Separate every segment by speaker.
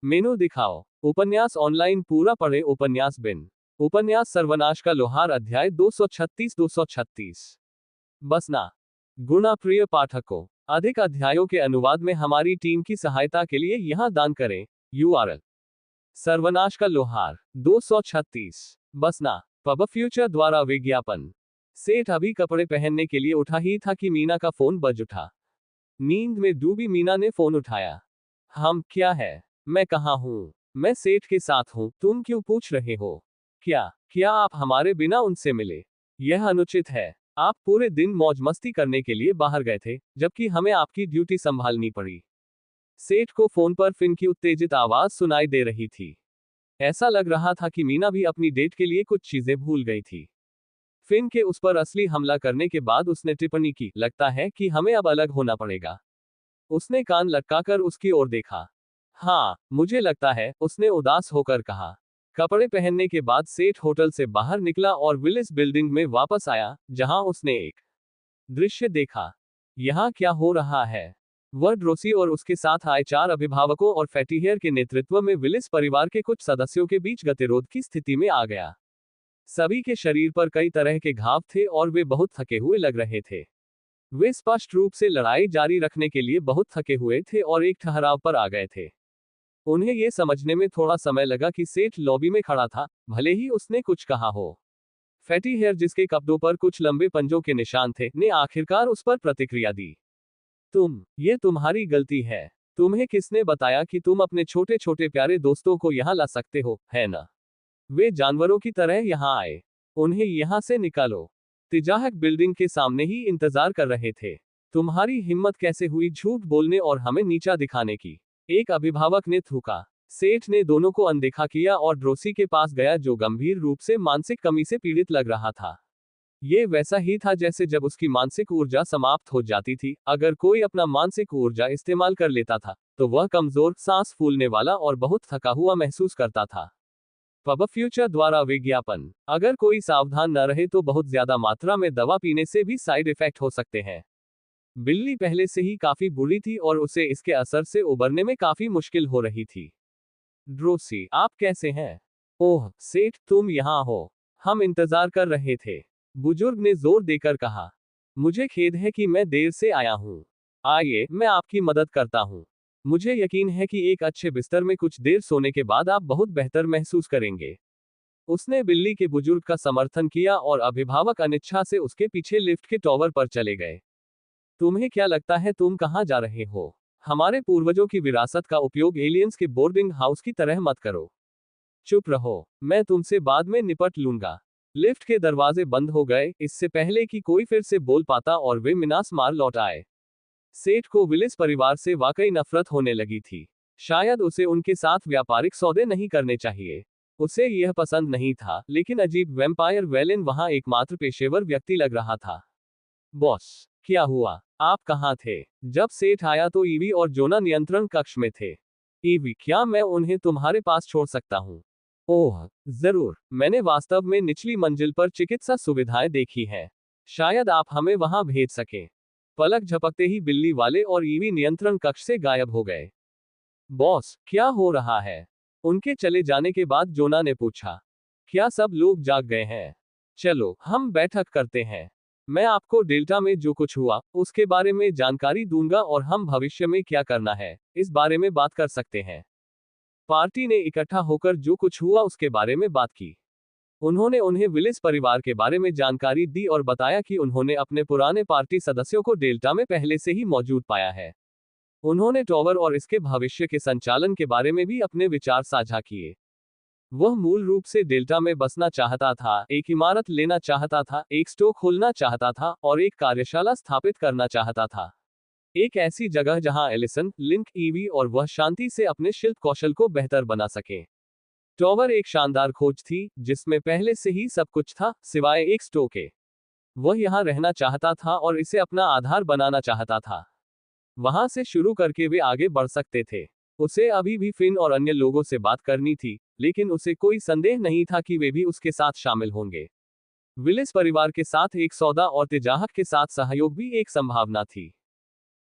Speaker 1: मेनू दिखाओ। उपन्यास ऑनलाइन पूरा पढ़े। उपन्यास बिन। उपन्यास सर्वनाश का लोहार अध्याय 236। बसना। गुणा प्रिय पाठकों, अधिक अध्यायों के अनुवाद में हमारी टीम की सहायता के लिए यहां दान करें। URL। सर्वनाश का लोहार 236। बसना। पब फ्यूचर द्वारा विज्ञापन। सेठ अभी कपड़े पहनने के लिए उठा ही था कि मीना का फोन बज उठा। नींद में डूबी मीना ने फोन उठाया। हम क्या है? मैं कहाँ हूँ? मैं सेठ के साथ हूँ। तुम क्यों पूछ रहे हो? क्या क्या आप हमारे बिना उनसे मिले? यह अनुचित है। आप पूरे दिन मौज मस्ती करने के लिए बाहर गए थे, जबकि हमें आपकी ड्यूटी संभालनी पड़ी। सेठ को फोन पर फिन की उत्तेजित आवाज सुनाई दे रही थी। ऐसा लग रहा था कि मीना भी अपनी डेट के लिए कुछ चीजें भूल गई थी। फिन के उस पर असली हमला करने के बाद उसने टिप्पणी की, लगता है कि हमें अब अलग होना पड़ेगा। उसने कान लटकाकर उसकी ओर देखा। हाँ, मुझे लगता है, उसने उदास होकर कहा। कपड़े पहनने के बाद सेठ होटल से बाहर निकला और विलिस बिल्डिंग में वापस आया, जहां उसने एक दृश्य देखा। यहाँ क्या हो रहा है? वह ड्रोसी और उसके साथ आए 4 अभिभावकों और फैटीहेयर के नेतृत्व में विलिस परिवार के कुछ सदस्यों के बीच गतिरोध की स्थिति में आ गया। सभी के शरीर पर कई तरह के घाव थे और वे बहुत थके हुए लग रहे थे। वे स्पष्ट रूप से लड़ाई जारी रखने के लिए बहुत थके हुए थे और एक ठहराव पर आ गए थे। उन्हें यह समझने में थोड़ा समय लगा कि सेठ लॉबी में खड़ा था, भले ही उसने कुछ कहा हो। फैटी हेयर, जिसके कपड़ों पर कुछ लंबे पंजों के निशान थे, ने आखिरकार उस पर प्रतिक्रिया दी। ये तुम्हारी गलती है। तुम्हें किसने बताया कि तुम अपने छोटे छोटे प्यारे दोस्तों को यहाँ ला सकते हो, है ना? वे जानवरों की तरह यहाँ आए। उन्हें यहाँ से निकालो। तिजाहक बिल्डिंग के सामने ही इंतजार कर रहे थे। तुम्हारी हिम्मत कैसे हुई झूठ बोलने और हमें नीचा दिखाने की? एक अभिभावक ने थूका। सेठ ने दोनों को अनदेखा किया और ड्रोसी के पास गया, जो गंभीर रूप से मानसिक कमी से पीड़ित लग रहा था। ये वैसा ही था जैसे जब उसकी मानसिक ऊर्जा समाप्त हो जाती थी। अगर कोई अपना मानसिक ऊर्जा इस्तेमाल कर लेता था, तो वह कमजोर, सांस फूलने वाला और बहुत थका हुआ महसूस करता था। पब फ्यूचर द्वारा विज्ञापन। अगर कोई सावधान न रहे तो बहुत ज्यादा मात्रा में दवा पीने से भी साइड इफेक्ट हो सकते हैं। बिल्ली पहले से ही काफी बुरी थी और उसे इसके असर से उबरने में काफी मुश्किल हो रही थी। ड्रोसी, आप कैसे हैं? ओह सेठ, तुम यहाँ हो। हम इंतजार कर रहे थे, बुजुर्ग ने जोर देकर कहा। मुझे खेद है कि मैं देर से आया हूँ। आइए, मैं आपकी मदद करता हूँ। मुझे यकीन है कि एक अच्छे बिस्तर में कुछ देर सोने के बाद आप बहुत बेहतर महसूस करेंगे। उसने बिल्ली के बुजुर्ग का समर्थन किया और अभिभावक अनिच्छा से उसके पीछे लिफ्ट के टॉवर पर चले गए। तुम्हें क्या लगता है तुम कहाँ जा रहे हो? हमारे पूर्वजों की विरासत का उपयोग एलियंस के बोर्डिंग हाउस की तरह मत करो। चुप रहो, मैं तुमसे बाद में निपट लूंगा। लिफ्ट के दरवाजे बंद हो गए, इससे पहले कि कोई फिर से बोल पाता, और वे मिनास मार लौट आए। सेठ को विलिस परिवार से वाकई नफरत होने लगी थी। शायद उसे उनके साथ व्यापारिक सौदे नहीं करने चाहिए। उसे यह पसंद नहीं था, लेकिन अजीब वैम्पायर वेलेन वहां एकमात्र पेशेवर व्यक्ति लग रहा था। बॉस, क्या हुआ? आप कहाँ थे? जब सेठ आया तो ईवी और जोना नियंत्रण कक्ष में थे। ईवी, क्या मैं उन्हें तुम्हारे पास छोड़ सकता हूँ? ओह, जरूर। मैंने वास्तव में निचली मंजिल पर चिकित्सा सुविधाएं देखी हैं। शायद आप हमें वहां भेज सकें। पलक झपकते ही बिल्ली वाले और ईवी नियंत्रण कक्ष से गायब हो गए। बॉस, क्या हो रहा है? उनके चले जाने के बाद जोना ने पूछा। क्या सब लोग जाग गए हैं? चलो, हम बैठक करते हैं। मैं आपको डेल्टा में जो कुछ हुआ, उसके बारे में जानकारी दूंगा और हम भविष्य में क्या करना है, इस बारे में बात कर सकते हैं। पार्टी ने इकट्ठा होकर जो कुछ हुआ उसके बारे में बात की। उन्होंने उन्हें विलिस परिवार के बारे में जानकारी दी और बताया कि उन्होंने अपने पुराने पार्टी सदस्यों को डेल्टा में पहले से ही मौजूद पाया है। उन्होंने टॉवर और इसके भविष्य के संचालन के बारे में भी अपने विचार साझा किए। वह मूल रूप से डेल्टा में बसना चाहता था, एक इमारत लेना चाहता था, एक स्टोर खोलना चाहता था और एक कार्यशाला स्थापित करना चाहता था। एक ऐसी जगह जहां एलिसन, लिंक, ईवी और वह शांति से अपने शिल्प कौशल को बेहतर बना सके। टॉवर एक शानदार खोज थी, जिसमें पहले से ही सब कुछ था, सिवाय एक स्टोर के। वह यहां रहना चाहता था और इसे अपना आधार बनाना चाहता था। वहां से शुरू करके वे आगे बढ़ सकते थे। उसे अभी भी फिन और अन्य लोगों से बात करनी थी, लेकिन उसे कोई संदेह नहीं था कि वे भी उसके साथ शामिल होंगे। विलिस परिवार के साथ एक सौदा और तिजाहक के साथ सहयोग भी एक संभावना थी।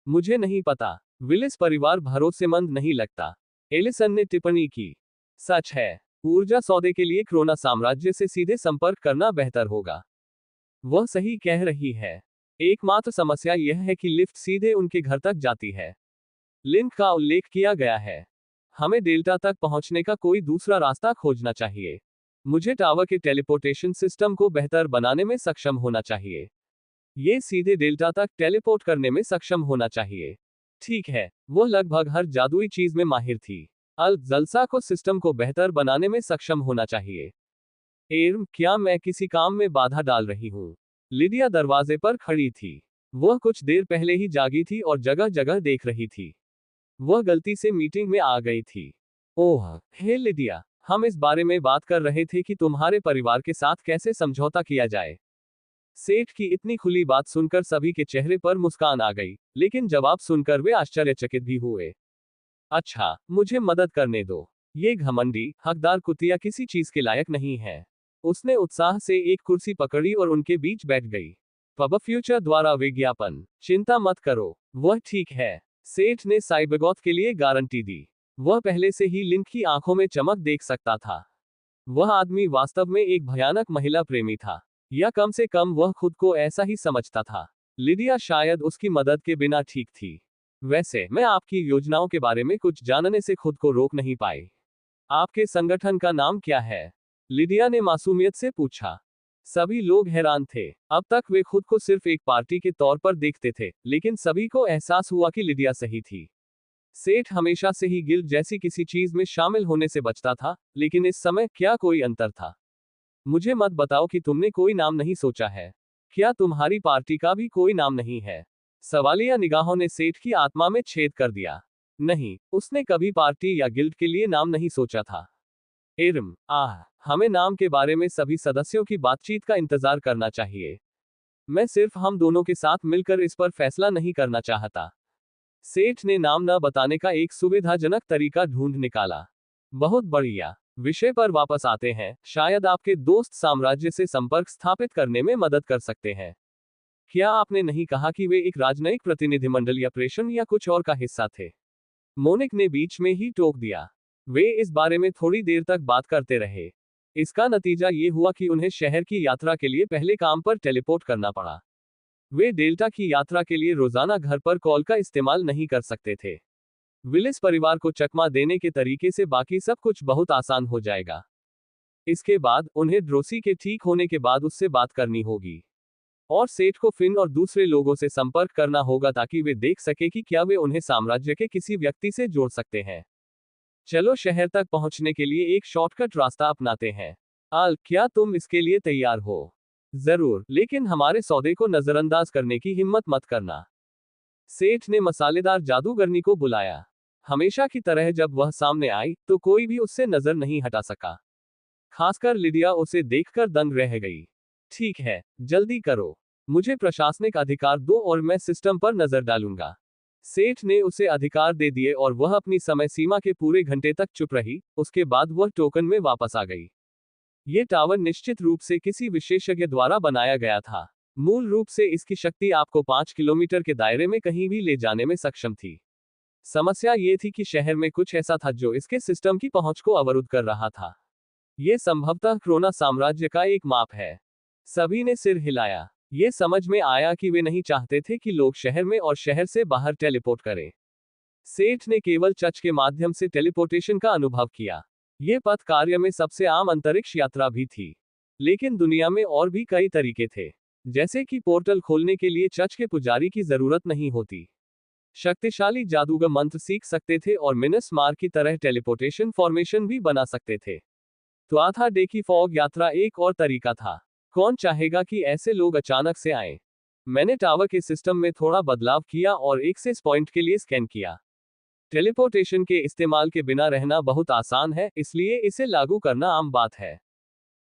Speaker 1: मुझे नहीं पता। विलिस परिवार भरोसेमंद नहीं लगता। एलिसन ने टिप्पणी की। सच है, ऊर्जा सौदे के लिए क्रोना साम्राज्य से सीधे संपर्क करना बेहतर होगा। वह सही कह रही है। एकमात्र समस्या यह है कि लिफ्ट सीधे उनके घर तक जाती है। लिंक का उल्लेख किया गया है। हमें डेल्टा तक पहुंचने का कोई दूसरा रास्ता खोजना चाहिए। मुझे टावर के टेलीपोर्टेशन सिस्टम को बेहतर बनाने में सक्षम होना चाहिए। ये सीधे डेल्टा तक टेलीपोर्ट करने में सक्षम होना चाहिए। ठीक है, वो लगभग हर जादुई चीज में माहिर थी। अल जलसा को सिस्टम को बेहतर बनाने में सक्षम होना चाहिए। एर्म, क्या मैं किसी काम में बाधा डाल रही हूँ? लिडिया दरवाजे पर खड़ी थी। वह कुछ देर पहले ही जागी थी और जगह जगह देख रही थी। वह गलती से मीटिंग में आ गई थी। ओह, हे लिडिया, हम इस बारे में बात कर रहे थे कि तुम्हारे परिवार के साथ कैसे समझौता किया जाए। सेठ की इतनी खुली बात सुनकर सभी के चेहरे पर मुस्कान आ गई, लेकिन जवाब सुनकर वे आश्चर्यचकित भी हुए। अच्छा, मुझे मदद करने दो। ये घमंडी, हकदार कुतिया किसी चीज के लायक नहीं है। उसने उत्साह से एक कुर्सी पकड़ी और उनके बीच बैठ गई। पब फ्यूचर द्वारा विज्ञापन। चिंता मत करो, वह ठीक है। सेठ ने साइबगॉथ के लिए गारंटी दी। वह पहले से ही लिंक की आंखों में चमक देख सकता था। वह आदमी वास्तव में एक भयानक महिला प्रेमी था, या कम से कम वह खुद को ऐसा ही समझता था। लिडिया शायद उसकी मदद के बिना ठीक थी। वैसे, मैं आपकी योजनाओं के बारे में कुछ जानने से खुद को रोक नहीं पाई। आपके संगठन का नाम क्या है? लिडिया ने मासूमियत से पूछा। सभी लोग हैरान थे। अब तक वे खुद को सिर्फ एक पार्टी के तौर पर देखते थे, लेकिन सभी को एहसास हुआ कि लिडिया सही थी। सेठ हमेशा से ही गिल्ड जैसी किसी चीज में शामिल होने से बचता था, लेकिन इस समय क्या कोई अंतर था? मुझे मत बताओ कि तुमने कोई नाम नहीं सोचा है। क्या तुम्हारी पार्टी का भी कोई नाम नहीं है? सवालिया निगाहों ने सेठ की आत्मा में छेद कर दिया। नहीं, उसने कभी पार्टी या गिल्ड के लिए नाम नहीं सोचा था। एरम, हमें नाम के बारे में सभी सदस्यों की बातचीत का इंतजार करना चाहिए। मैं सिर्फ हम दोनों के साथ मिलकर इस पर फैसला नहीं करना चाहता। सेठ ने नाम न बताने का एक सुविधाजनक तरीका ढूंढ निकाला। बहुत बढ़िया, विषय पर वापस आते हैं। शायद आपके दोस्त साम्राज्य से संपर्क स्थापित करने में मदद कर सकते हैं। क्या आपने नहीं कहा कि वे एक राजनयिक प्रतिनिधिमंडल या प्रेषण या कुछ और का हिस्सा थे? मोनिक ने बीच में ही टोक दिया। वे इस बारे में थोड़ी देर तक बात करते रहे। इसका नतीजा ये हुआ कि उन्हें शहर की यात्रा के लिए पहले काम पर टेलीपोर्ट करना पड़ा। वे डेल्टा की यात्रा के लिए रोजाना घर पर कॉल का इस्तेमाल नहीं कर सकते थे। विलिस परिवार को चकमा देने के तरीके से बाकी सब कुछ बहुत आसान हो जाएगा। इसके बाद उन्हें ड्रोसी के ठीक होने के बाद उससे बात करनी होगी। और सेठ को फिन और दूसरे लोगों से संपर्क करना होगा ताकि वे देख सके कि क्या वे उन्हें साम्राज्य के किसी व्यक्ति से जोड़ सकते हैं। चलो शहर तक पहुंचने के लिए एक शॉर्टकट रास्ता अपनाते हैं। आल, क्या तुम इसके लिए तैयार हो? जरूर, लेकिन हमारे सौदे को नजरअंदाज करने की हिम्मत मत करना। सेठ ने मसालेदार जादूगरनी को बुलाया। हमेशा की तरह जब वह सामने आई, तो कोई भी उससे नजर नहीं हटा सका। खासकर लिडिया उसे देखकर दंग रह गई। ठीक है, जल्दी करो। मुझे प्रशासनिक अधिकार दो और मैं सिस्टम पर नजर डालूंगा। सेठ ने उसे अधिकार दे दिए और वह अपनी समय सीमा के पूरे घंटे तक चुप रही। उसके बाद वह टोकन में वापस आ गई। ये टावर निश्चित रूप से किसी विशेषज्ञ द्वारा बनाया गया था। मूल रूप से इसकी शक्ति आपको 5 किलोमीटर के दायरे में कहीं भी ले जाने में सक्षम थी। समस्या ये थी कि शहर में कुछ ऐसा था जो इसके सिस्टम की पहुंच को अवरुद्ध कर रहा था। ये संभवतः क्रोना साम्राज्य का एक माप है। सभी ने सिर हिलाया। ये समझ में आया कि वे नहीं चाहते थे कि लोग शहर में और शहर से बाहर टेलीपोर्ट करें। सेठ ने केवल चच के माध्यम से टेलीपोर्टेशन का अनुभव किया। ये पथ कार्य में सबसे आम अंतरिक्ष यात्रा भी थी। लेकिन दुनिया में और भी कई तरीके थे। जैसे कि पोर्टल खोलने के लिए चच के पुजारी की जरूरत नहीं होती। शक्तिशाली जादूगर मंत्र सीख सकते थे और मिनस मार की तरह टेलीपोर्टेशन फॉर्मेशन भी बना सकते थे। त्वाथा डेकी फॉग यात्रा एक और तरीका था। कौन चाहेगा कि ऐसे लोग अचानक से आए? मैंने टावर के सिस्टम में थोड़ा बदलाव किया और एक्सेस पॉइंट के लिए स्कैन किया। टेलीपोर्टेशन के इस्तेमाल के बिना रहना बहुत आसान है, इसलिए इसे लागू करना आम बात है।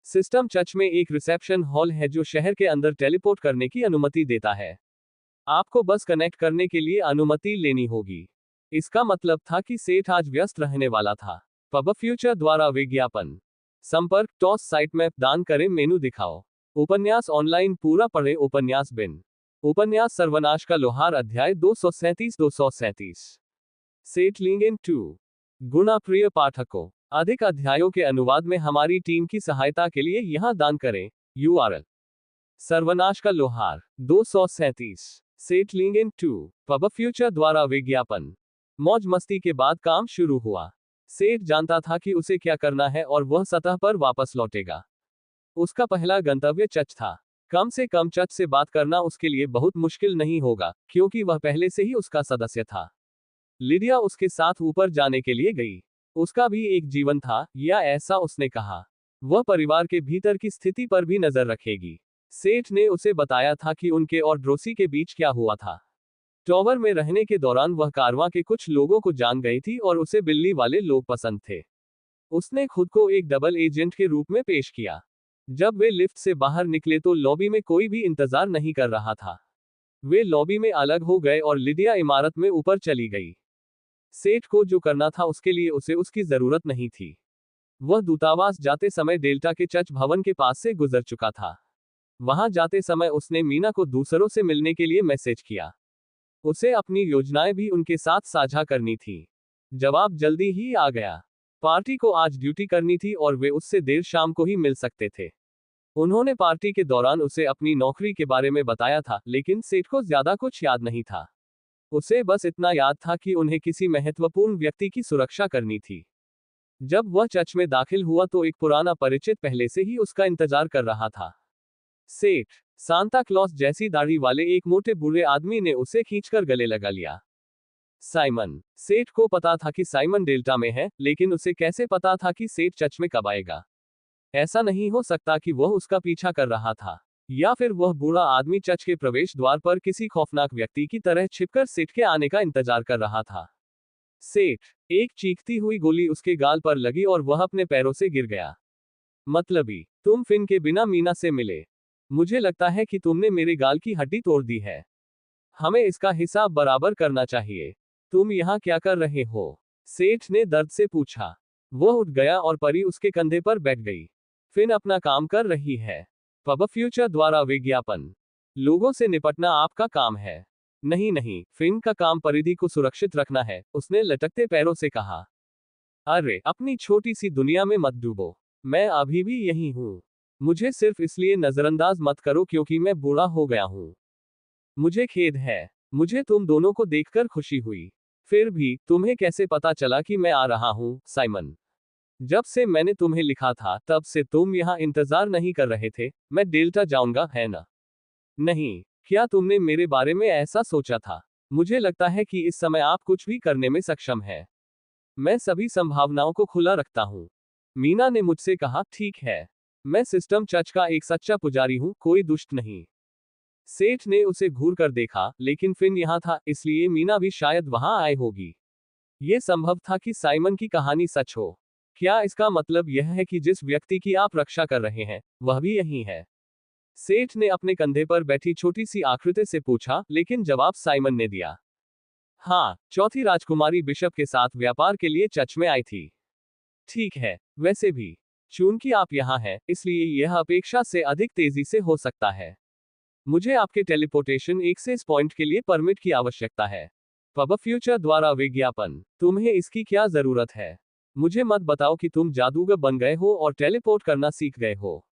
Speaker 1: सिस्टम चच में एक रिसेप्शन हॉल है जो शहर के अंदर टेलीपोर्ट करने की अनुमति देता है। आपको बस कनेक्ट करने के लिए अनुमति लेनी होगी। इसका मतलब था कि सेठ आज व्यस्त रहने वाला था। पब फ्यूचर द्वारा विज्ञापन। संपर्क टॉस साइट मैप दान करें मेनू दिखाओ। उपन्यास ऑनलाइन पूरा पढ़े उपन्यास बिन। उपन्यास सर्वनाश का लोहार अध्याय 237 237। सेठ लिंगेन 2। गुणा प्रिय पाठकों, अधिक अध्यायों के अनुवाद में हमारी टीम की सहायता के लिए यहां दान करें। URL: सर्वनाश का लोहार 237 सेटलिंग 2 पब फ्यूचर द्वारा विज्ञापन। मौज मस्ती के बाद काम शुरू हुआ। सेठ जानता था कि उसे क्या करना है और वह सतह पर वापस लौटेगा। उसका पहला गंतव्य चर्च था। कम से कम चर्च से बात करना उसके लिए बहुत मुश्किल नहीं होगा, क्योंकि वह पहले से ही उसका सदस्य था। लिडिया उसके साथ ऊपर जाने के लिए गई। उसका भी एक जीवन था, या ऐसा उसने कहा। वह परिवार के भीतर की स्थिति पर भी नजर रखेगी। सेठ ने उसे बताया था कि उनके और ड्रोसी के बीच क्या हुआ था। टॉवर में रहने के दौरान वह कारवां के कुछ लोगों को जान गई थी और उसे बिल्ली वाले लोग पसंद थे। उसने खुद को एक डबल एजेंट के रूप में पेश किया। जब वे लिफ्ट से बाहर निकले तो लॉबी में कोई भी इंतजार नहीं कर रहा था। वे लॉबी में अलग हो गए और लिडिया इमारत में ऊपर चली गई। सेठ को जो करना था उसके लिए उसे उसकी जरूरत नहीं थी। वह दूतावास जाते समय डेल्टा के चर्च भवन के पास से गुजर चुका था। वहां जाते समय उसने मीना को दूसरों से मिलने के लिए मैसेज किया। उसे अपनी योजनाएं भी उनके साथ साझा करनी थी। जवाब जल्दी ही आ गया। पार्टी को आज ड्यूटी करनी थी और वे उससे देर शाम को ही मिल सकते थे। उन्होंने पार्टी के दौरान उसे अपनी नौकरी के बारे में बताया था, लेकिन सेठ को ज्यादा कुछ याद नहीं था। उसे बस इतना याद था कि उन्हें किसी महत्वपूर्ण व्यक्ति की सुरक्षा करनी थी। जब वह चर्च में दाखिल हुआ तो एक पुराना परिचित पहले से ही उसका इंतजार कर रहा था। सेठ, सांता क्लॉस जैसी दाढ़ी वाले एक मोटे बूढ़े आदमी ने उसे खींचकर गले लगा लिया। साइमन। सेठ को पता था कि साइमन डेल्टा में है, लेकिन उसे कैसे पता था कि सेठ चर्च में कब आएगा? ऐसा नहीं हो सकता कि वह उसका पीछा कर रहा था, या फिर वह बूढ़ा आदमी चर्च के प्रवेश द्वार पर किसी खौफनाक व्यक्ति की तरह छिपकर सेठ के आने का इंतजार कर रहा था। सेठ। एक चीखती हुई गोली उसके गाल पर लगी और वह अपने पैरों से गिर गया। मतलबी, तुम फिन के बिना मीना से मिले। मुझे लगता है कि तुमने मेरे गाल की हड्डी तोड़ दी है। हमें इसका हिसाब बराबर करना चाहिए। तुम यहाँ क्या कर रहे हो? सेठ ने दर्द से पूछा। वह उठ गया और परी उसके कंधे पर बैठ गई। फिन अपना काम कर रही है। पब फ्यूचर द्वारा विज्ञापन। लोगों से निपटना आपका काम है। नहीं नहीं, फिन का काम परिधि को सुरक्षित रखना है, उसने लटकते पैरों से कहा। अरे, अपनी छोटी सी दुनिया में मत डूबो। मैं अभी भी यही हूं। मुझे सिर्फ इसलिए नजरअंदाज मत करो क्योंकि मैं बूढ़ा हो गया हूं। मुझे खेद है। मुझे तुम दोनों को देखकर खुशी हुई। फिर भी, तुम्हें कैसे पता चला कि मैं आ रहा हूं, साइमन? जब से मैंने तुम्हें लिखा था, तब से तुम यहाँ इंतजार नहीं कर रहे थे। मैं डेल्टा जाऊंगा, है ना? नहीं। क्या तुमने मेरे बारे में ऐसा सोचा था? मुझे लगता है कि इस समय आप कुछ भी करने में सक्षम हैं। मैं सभी संभावनाओं को खुला रखता हूं। मीना ने मुझसे कहा, ठीक है। मैं सिस्टम चर्च का एक सच्चा पुजारी हूं, कोई दुष्ट नहीं। सेठ ने उसे घूर कर देखा, लेकिन फिन यहाँ था, इसलिए मीना भी शायद वहां आए होगी। यह संभव था कि साइमन की कहानी सच हो। क्या इसका मतलब यह है कि जिस व्यक्ति की आप रक्षा कर रहे हैं, वह भी यही है? सेठ ने अपने कंधे पर बैठी छोटी सी आकृति से पूछा, लेकिन जवाब साइमन ने दिया। हाँ, चौथी राजकुमारी बिशप के साथ व्यापार के लिए चर्च में आई थी। ठीक है, वैसे भी, चूंकि आप यहाँ हैं, इसलिए यह अपेक्षा से अधिक तेजी से हो सकता है। मुझे आपके टेलीपोर्टेशन एक्सेस पॉइंट के लिए परमिट की आवश्यकता है। पब फ्यूचर द्वारा विज्ञापन। तुम्हें इसकी क्या जरूरत है? मुझे मत बताओ कि तुम जादूगर बन गए हो और टेलीपोर्ट करना सीख गए हो।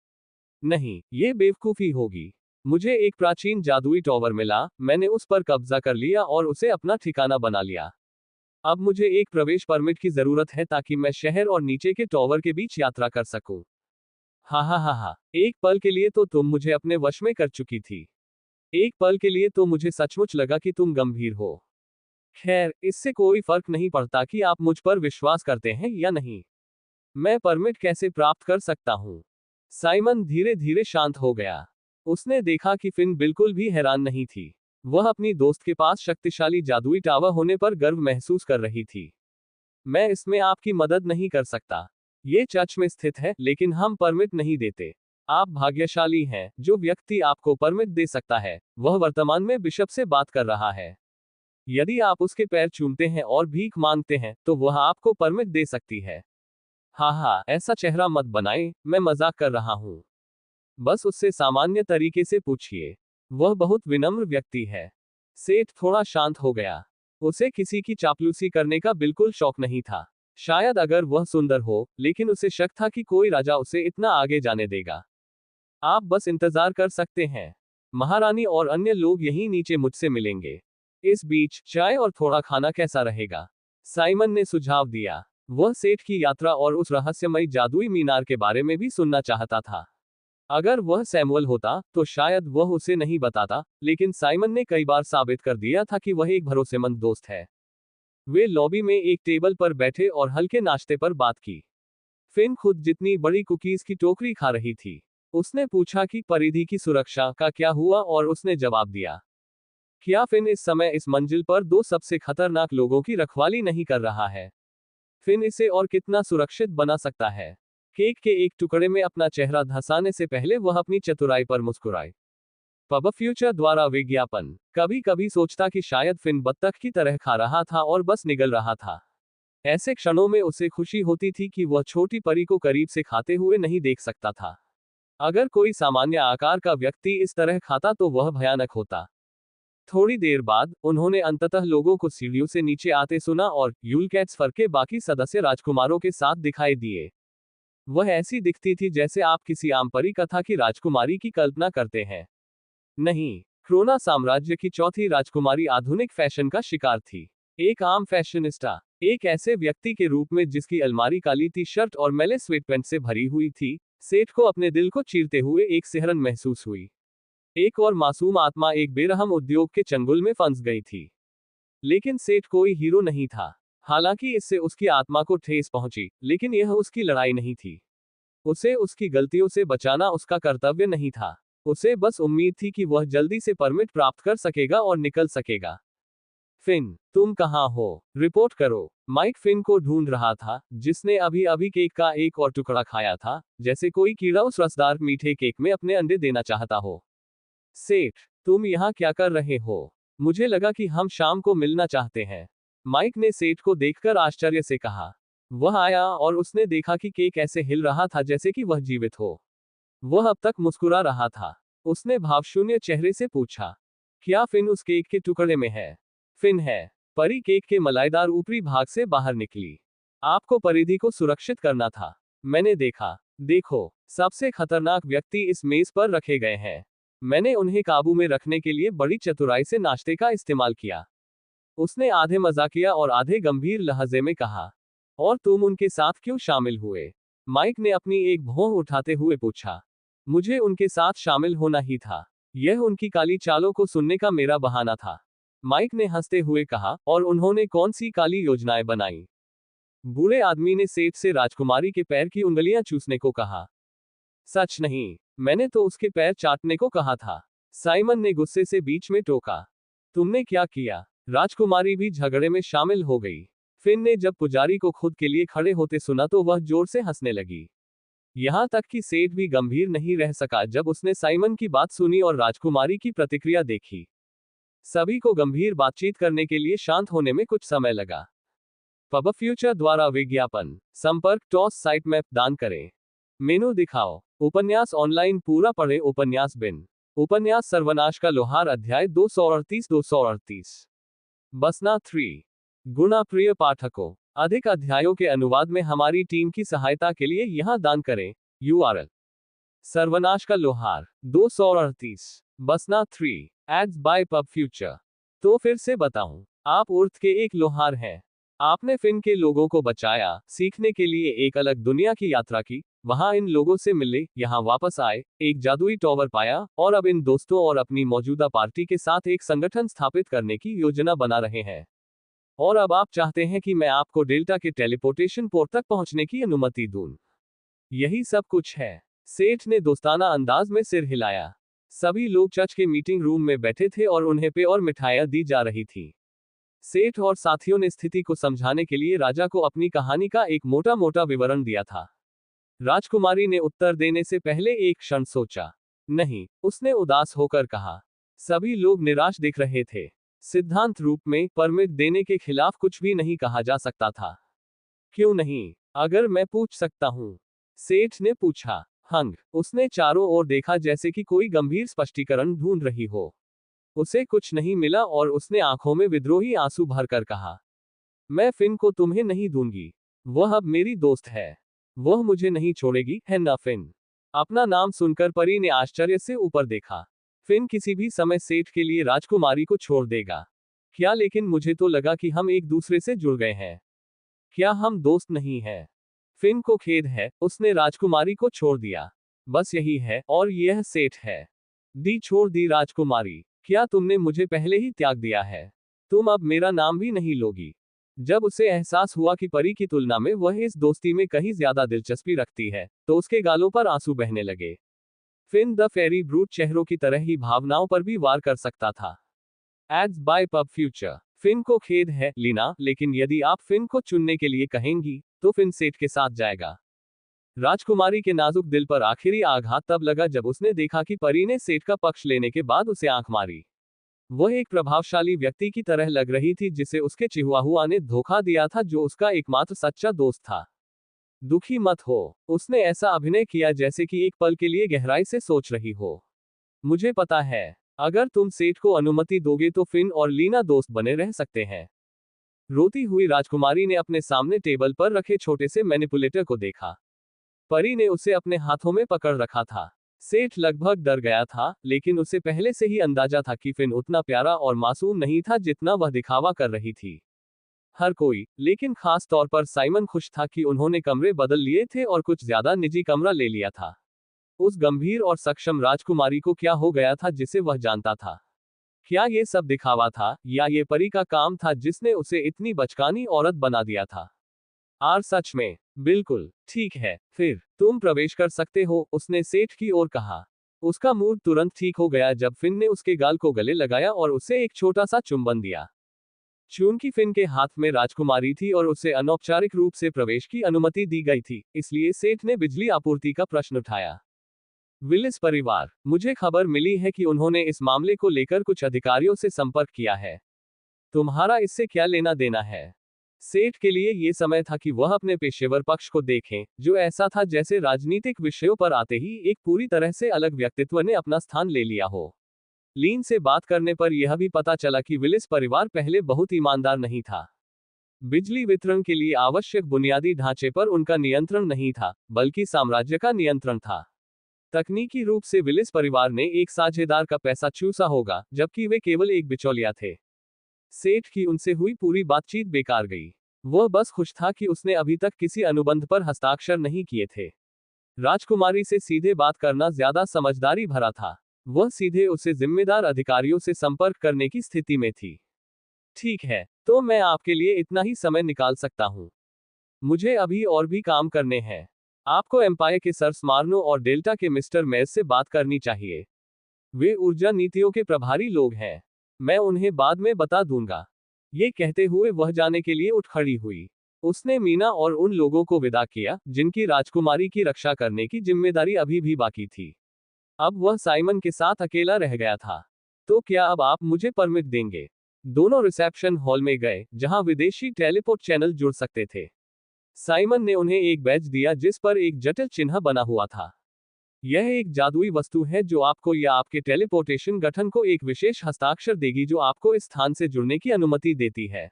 Speaker 1: नहीं, ये बेवकूफी होगी। मुझे एक प्राचीन जादुई टॉवर मिला, मैंने उस पर कब्जा कर लिया और उसे अपना ठिकाना बना लिया। अब मुझे एक प्रवेश परमिट की जरूरत है ताकि मैं शहर और नीचे के टॉवर के बीच यात्रा कर सकूं। हा हा हा हा, एक पल के लिए तो तुम मुझे अपने वश में कर चुकी थी। एक पल के लिए तो मुझे सचमुच लगा कि तुम गंभीर हो। खैर, इससे कोई फर्क नहीं पड़ता कि आप मुझ पर विश्वास करते हैं या नहीं। मैं परमिट कैसे प्राप्त कर सकता हूं? साइमन धीरे धीरे शांत हो गया। उसने देखा कि फिन बिल्कुल भी हैरान नहीं थी। वह अपनी दोस्त के पास शक्तिशाली जादुई टावर होने पर गर्व महसूस कर रही थी। मैं इसमें आपकी मदद नहीं कर सकता। ये चर्च में स्थित है, लेकिन हम परमिट नहीं देते। आप भाग्यशाली हैं, जो व्यक्ति आपको परमिट दे सकता है, वह वर्तमान में बिशप से बात कर रहा है। यदि आप उसके पैर चूमते हैं और भीख मांगते हैं, तो वह आपको परमिट दे सकती है। हाँ हाँ, ऐसा चेहरा मत बनाएं, मैं मजाक कर रहा हूँ। बस उससे सामान्य तरीके से पूछिए। वह बहुत विनम्र व्यक्ति है। सेठ थोड़ा शांत हो गया। उसे किसी की चापलूसी करने का बिल्कुल शौक नहीं था। शायद अगर वह सुंदर हो, लेकिन उसे शक था कि कोई राजा उसे इतना आगे जाने देगा। आप बस इंतजार कर सकते हैं। महारानी और अन्य लोग यहीं नीचे मुझसे मिलेंगे। इस बीच चाय और थोड़ा खाना कैसा रहेगा? साइमन ने सुझाव दिया। वह सेठ की यात्रा और उस रहस्यमयी जादुई मीनार के बारे में भी सुनना चाहता था। अगर वह सैमुअल होता, तो शायद वह उसे नहीं बताता, लेकिन साइमन ने कई बार साबित कर दिया था कि वह एक भरोसेमंद दोस्त है। वे लॉबी में एक टेबल पर बैठे और हल्के नाश्ते पर बात की। फिन खुद जितनी बड़ी कुकीज की टोकरी खा रही थी। उसने पूछा कि परिधि की सुरक्षा का क्या हुआ और उसने जवाब दिया। क्या फिन इस समय इस मंजिल पर दो सबसे खतरनाक लोगों की रखवाली नहीं कर रहा है? फिन इसे और कितना सुरक्षित बना सकता है? केक के एक टुकड़े में अपना चेहरा धंसाने से पहले वह अपनी चतुराई पर मुस्कुराए। पब फ्यूचर द्वारा विज्ञापन। कभी कभी सोचता कि शायद फिन बत्तख की तरह खा रहा था और बस निगल रहा था। ऐसे क्षणों में उसे खुशी होती थी कि वह छोटी परी को करीब से खाते हुए नहीं देख सकता था। अगर कोई सामान्य आकार का व्यक्ति इस तरह खाता तो वह भयानक होता। थोड़ी देर बाद उन्होंने अंततः लोगों को सीढ़ियों से नीचे आते सुना और यूलकैट्स फर के बाकी सदस्य राजकुमारों के साथ दिखाई दिए। वह ऐसी दिखती थी जैसे आप किसी आम परी कथा की राजकुमारी की कल्पना करते हैं। नहीं, क्रोना साम्राज्य की चौथी राजकुमारी आधुनिक फैशन का शिकार थी। एक आम फैशनिस्टा, एक ऐसे व्यक्ति के रूप में जिसकी अलमारी काली टी शर्ट और मैले स्वेटपैंट से भरी हुई थी, सेठ को अपने दिल को चीरते हुए एक सिहरन महसूस हुई। एक और मासूम आत्मा एक बेरहम उद्योग के चंगुल में फंस गई थी। लेकिन सेठ कोई हीरो नहीं था। हालांकि इससे उसकी आत्मा को ठेस पहुंची, लेकिन यह उसकी लड़ाई नहीं थी। उसे उसकी गलतियों से बचाना उसका कर्तव्य नहीं था। उसे बस उम्मीद थी कि वह जल्दी से परमिट प्राप्त कर सकेगा और निकल सकेगा। फिन, तुम कहाँ हो? रिपोर्ट करो। माइक फिन को ढूंढ रहा था, जिसने अभी अभी केक का एक और टुकड़ा खाया था, जैसे कोई कीड़ा उस रसदार मीठे केक में अपने अंडे देना चाहता हो। सेठ, तुम यहाँ क्या कर रहे हो? मुझे लगा कि हम शाम को मिलना चाहते हैं। माइक ने सेठ को देखकर आश्चर्य से कहा। वह आया और उसने देखा कि केक ऐसे हिल रहा था जैसे कि वह जीवित हो। वह अब तक मुस्कुरा रहा था। उसने भावशून्य चेहरे से पूछा, क्या फिन उस केक के टुकड़े में है? फिन है। परी केक के मलाईदार ऊपरी भाग से बाहर निकली। आपको परिधि को सुरक्षित करना था। मैंने देखा। देखो, सबसे खतरनाक व्यक्ति इस मेज पर रखे गए हैं। मैंने उन्हें काबू में रखने के लिए बड़ी चतुराई से नाश्ते का इस्तेमाल किया। उसने आधे मजाकिया और आधे गंभीर लहजे में कहा। और तुम उनके साथ क्यों शामिल हुए? माइक ने अपनी एक भौं उठाते हुए पूछा। मुझे उनके साथ शामिल होना ही था। यह उनकी काली चालों को सुनने का मेरा बहाना था। माइक ने हंसते हुए कहा, और उन्होंने कौन सी काली योजनाएं बनाई? बूढ़े आदमी ने सेठ से राजकुमारी के पैर की उंगलियां चूसने को कहा। सच नहीं, मैंने तो उसके पैर चाटने को कहा था। साइमन ने गुस्से से बीच में टोका। तुमने क्या किया? राजकुमारी भी झगड़े में शामिल हो गई। फिन ने जब पुजारी को खुद के लिए खड़े होते सुना तो वह जोर से हंसने लगी। यहां तक कि सेठ भी गंभीर नहीं रह सका जब उसने साइमन की बात सुनी और राजकुमारी की प्रतिक्रिया देखी। सभी को गंभीर बातचीत करने के लिए शांत होने में कुछ समय लगा। पब फ्यूचर द्वारा विज्ञापन। संपर्क टॉस साइट मैप दान करें। मेनू दिखाओ। उपन्यास ऑनलाइन पूरा पढ़े। उपन्यास बिन। उपन्यास सर्वनाश का लोहार अध्याय 238। बसना 3। गुणा प्रिय पाठकों, अधिक अध्यायों के अनुवाद में हमारी टीम की सहायता के लिए यहां दान करें। URL: सर्वनाश का लोहार 238 बसना 3 एड्स बाय पब फ्यूचर। तो फिर से बताऊं, आप उर्थ के एक लोहार हैं। आपने फिन के लोगों को बचाया, सीखने के लिए एक अलग दुनिया की यात्रा की, वहां इन लोगों से मिले, यहां वापस आए, एक जादुई टॉवर पाया, और अब इन दोस्तों और अपनी मौजूदा पार्टी के साथ एक संगठन स्थापित करने की योजना बना रहे हैं। और अब आप चाहते हैं कि मैं आपको डेल्टा के टेलीपोर्टेशन पोर्ट तक पहुंचने की अनुमति दूं। यही सब कुछ है। सेठ ने दोस्ताना अंदाज में सिर हिलाया। सभी लोग चर्च के मीटिंग रूम में बैठे थे और उन्हें पेय और मिठाइयां दी जा रही थी। सेठ और साथियों ने स्थिति को समझाने के लिए राजा को अपनी कहानी का एक मोटा मोटा विवरण दिया था। राजकुमारी ने उत्तर देने से पहले एक क्षण सोचा। नहीं, उसने उदास होकर कहा। सभी लोग निराश दिख रहे थे। सिद्धांत रूप में परमिट देने के खिलाफ कुछ भी नहीं कहा जा सकता था। क्यों नहीं, अगर मैं पूछ सकता हूं? सेठ ने पूछा। हंग, उसने चारों ओर देखा जैसे कि कोई गंभीर स्पष्टीकरण ढूंढ रही हो। उसे कुछ नहीं मिला और उसने आंखों में विद्रोही आंसू भरकर कहा, मैं फिन को तुम्हें नहीं दूंगी। वह अब मेरी दोस्त है। वह मुझे नहीं छोड़ेगी, है ना फिन? अपना नाम सुनकर परी ने आश्चर्य से ऊपर देखा। फिन किसी भी समय सेठ के लिए राजकुमारी को छोड़ देगा क्या? लेकिन मुझे तो लगा कि हम एक दूसरे से जुड़ गए हैं। क्या हम दोस्त नहीं हैं? फिन को खेद है, उसने राजकुमारी को छोड़ दिया। बस यही है, और यह सेठ है। दी छोड़ दी राजकुमारी। क्या तुमने मुझे पहले ही त्याग दिया है? तुम अब मेरा नाम भी नहीं लोगी? जब उसे एहसास हुआ कि परी की तुलना में वह इस दोस्ती में कहीं ज्यादा दिलचस्पी रखती है, तो उसके गालों पर आंसू बहने लगे। फिन द फेरी ब्रूट चेहरों की तरह ही भावनाओं पर भी वार कर सकता था। Ads by pub future. फिन को खेद है, लीना, लेकिन यदि आप फिन को चुनने के लिए कहेंगी, तो फिन सेठ के साथ जाएगा। राजकुमारी के नाजुक दिल पर आखिरी आघात तब लगा जब उसने देखा कि परी ने सेठ का पक्ष लेने के बाद उसे आंख मारी। वह एक प्रभावशाली व्यक्ति की तरह लग रही थी जिसे उसके चिहुआहुआ ने धोखा दिया था, जो उसका एकमात्र सच्चा दोस्त था। दुखी मत हो, उसने ऐसा अभिनय किया जैसे कि एक पल के लिए गहराई से सोच रही हो। मुझे पता है, अगर तुम सेठ को अनुमति दोगे तो फिन और लीना दोस्त बने रह सकते हैं। रोती हुई राजकुमारी ने अपने सामने टेबल पर रखे छोटे से मैनिपुलेटर को देखा। परी ने उसे अपने हाथों में पकड़ रखा था। सेठ लगभग डर गया था, लेकिन उसे पहले से ही अंदाजा था कि फिन उतना प्यारा और मासूम नहीं था जितना वह दिखावा कर रही थी। हर कोई, लेकिन खास तौर पर साइमन, खुश था कि उन्होंने कमरे बदल लिए थे और कुछ ज्यादा निजी कमरा ले लिया था। उस गंभीर और सक्षम राजकुमारी को क्या हो गया था जिसे वह जानता था? क्या ये सब दिखावा था, या ये परी का काम था जिसने उसे इतनी बचकानी औरत बना दिया था? आर सच में? बिल्कुल ठीक है, फिर तुम प्रवेश कर सकते हो, उसने सेठ की ओर कहा। उसका मूड तुरंत ठीक हो गया जब फिन ने उसके गाल को गले लगाया और उसे एक छोटा सा चुंबन दिया। चूंकि फिन के हाथ में राजकुमारी थी और उसे अनौपचारिक रूप से प्रवेश की अनुमति दी गई थी, इसलिए सेठ ने बिजली आपूर्ति का प्रश्न उठाया। विलिस परिवार, मुझे खबर मिली है कि उन्होंने इस मामले को लेकर कुछ अधिकारियों से संपर्क किया है। तुम्हारा इससे क्या लेना देना है? सेठ के लिए ये समय था कि वह अपने पेशेवर पक्ष को देखें, जो ऐसा था जैसे राजनीतिक विषयों पर आते ही एक पूरी तरह से अलग व्यक्तित्व ने अपना स्थान ले लिया हो। लीन से बात करने पर यह भी पता चला कि विलिस परिवार पहले बहुत ईमानदार नहीं था। बिजली वितरण के लिए आवश्यक बुनियादी ढांचे पर उनका नियंत्रण नहीं था, बल्कि साम्राज्य का नियंत्रण था। तकनीकी रूप से विलिस परिवार ने एक साझेदार का पैसा चूसा होगा, जबकि वे केवल एक बिचौलिया थे। सेठ की उनसे हुई पूरी बातचीत बेकार गई। वह बस खुश था कि उसने अभी तक किसी अनुबंध पर हस्ताक्षर नहीं किए थे। राजकुमारी से सीधे बात करना ज्यादा समझदारी भरा था। वह सीधे उसे जिम्मेदार अधिकारियों से संपर्क करने की स्थिति में थी। ठीक है, तो मैं आपके लिए इतना ही समय निकाल सकता हूँ। मुझे अभी और भी काम करने हैं। आपको एम्पायर के सर स्मार्नो और डेल्टा के मिस्टर मेज से बात करनी चाहिए। वे ऊर्जा नीतियों के प्रभारी लोग हैं। मैं उन्हें बाद में बता दूंगा। ये कहते हुए वह जाने के लिए उठ खड़ी हुई। उसने मीना और उन लोगों को विदा किया जिनकी राजकुमारी की रक्षा करने की जिम्मेदारी अभी भी बाकी थी। अब वह साइमन के साथ अकेला रह गया था। तो क्या अब आप मुझे परमिट देंगे? दोनों रिसेप्शन हॉल में गए, जहां विदेशी टेलीपोर्ट चैनल जुड़ सकते थे। साइमन ने उन्हें एक बैज दिया जिस पर एक जटिल चिन्ह बना हुआ था। यह एक जादुई वस्तु है जो आपको या आपके टेलीपोर्टेशन गठन को एक विशेष हस्ताक्षर देगी जो आपको इस स्थान से जुड़ने की अनुमति देती है।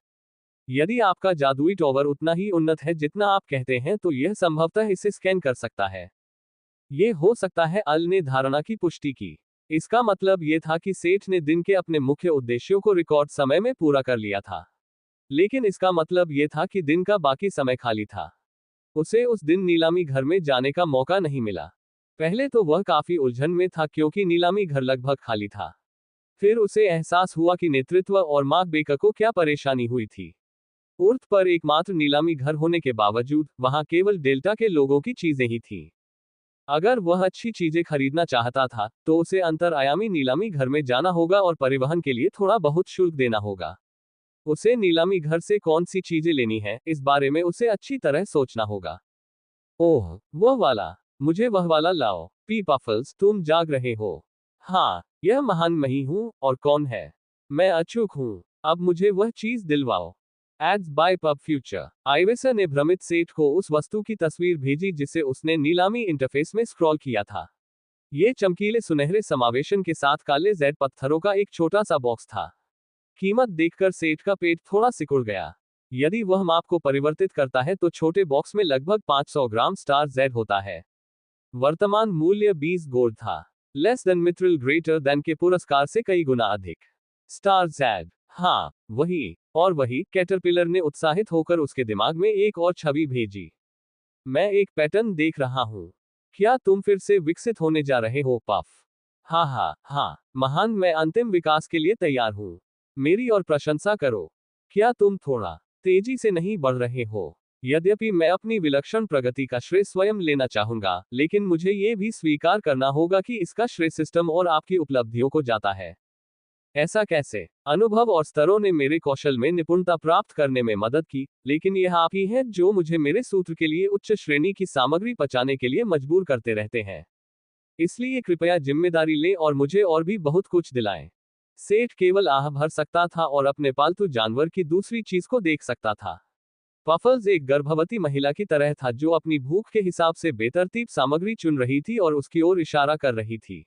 Speaker 1: यदि आपका जादुई टॉवर उतना ही उन्नत है जितना आप कहते हैं, तो यह संभवतः इसे स्कैन कर सकता है। ये हो सकता है, अल ने धारणा की पुष्टि की। इसका मतलब यह था कि सेठ ने दिन के अपने मुख्य उद्देश्यों को रिकॉर्ड समय में पूरा कर लिया था। लेकिन इसका मतलब यह था कि दिन का बाकी समय खाली था। उसे उस दिन नीलामी घर में जाने का मौका नहीं मिला। पहले तो वह काफी उलझन में था क्योंकि नीलामी घर लगभग खाली था। फिर उसे एहसास हुआ कि नेतृत्व और मार्क बेकर को क्या परेशानी हुई थी। उर्थ पर एकमात्र नीलामी घर होने के बावजूद वहां केवल डेल्टा के लोगों की चीजें ही थीं। अगर वह अच्छी चीजें खरीदना चाहता था, तो उसे अंतरआयामी नीलामी घर में जाना होगा और परिवहन के लिए थोड़ा बहुत शुल्क देना होगा। उसे नीलामी घर से कौन सी चीजें लेनी है, इस बारे में उसे अच्छी तरह सोचना होगा। ओह, वह वाला। मुझे वह वाला लाओ। पी पफल्स, तुम जाग रहे हो? हाँ, यह महान मैं ही हूँ, और कौन है? मैं अचूक हूँ। अब मुझे वह चीज दिलवाओ। Ads by pub future. आइवेसा ने भ्रमित सेठ को उस वस्तु की तस्वीर भेजी जिसे उसने नीलामी इंटरफेस में स्क्रॉल किया था। ये चमकीले सुनहरे समावेशन के साथ काले जेड पत्थरों का एक छोटा सा बॉक्स था। कीमत देखकर सेठ का पेट थोड़ा सिकुड़ गया। यदि वह माप को परिवर्तित करता है तो छोटे बॉक्स में लगभग 500 ग्राम स्टार Z होता है। वर्तमान मूल्य 20 गोल्ड था। Less then Mithril greater than के पुरस्कार से कई गुना अधिक। Star Z। हाँ, वही। और वही, कैटरपिलर ने उत्साहित होकर उसके दिमाग में एक और छवि भेजी। मैं एक पैटर्न देख रहा हूं। क्या तुम फिर से विकसित होने जा रहे हो, पफ? हाँ हाँ हाँ, महान, मैं अंतिम विकास के लिए तैयार हूं। मेरी और प्रशंसा करो। क्या तुम थोड़ा तेजी से नहीं बढ़ रहे हो? यद्यपि मैं अपनी विलक्षण प्रगति का श्रेय स्वयं लेना चाहूंगा, लेकिन मुझे ये भी स्वीकार करना होगा कि इसका श्रेय सिस्टम और आपकी उपलब्धियों को जाता है। ऐसा कैसे? अनुभव और स्तरों ने मेरे कौशल में निपुणता प्राप्त करने में मदद की, लेकिन यह आप ही हैं जो मुझे मेरे सूत्र के लिए उच्च श्रेणी की सामग्री पचाने के लिए मजबूर करते रहते हैं। इसलिए कृपया जिम्मेदारी लें और मुझे और भी बहुत कुछ दिलाएं। सेठ केवल आह भर सकता था और अपने पालतू जानवर की दूसरी चीज को देख सकता था। पफल्स एक गर्भवती महिला की तरह था जो अपनी भूख के हिसाब से बेतरतीब सामग्री चुन रही थी और उसकी ओर इशारा कर रही थी।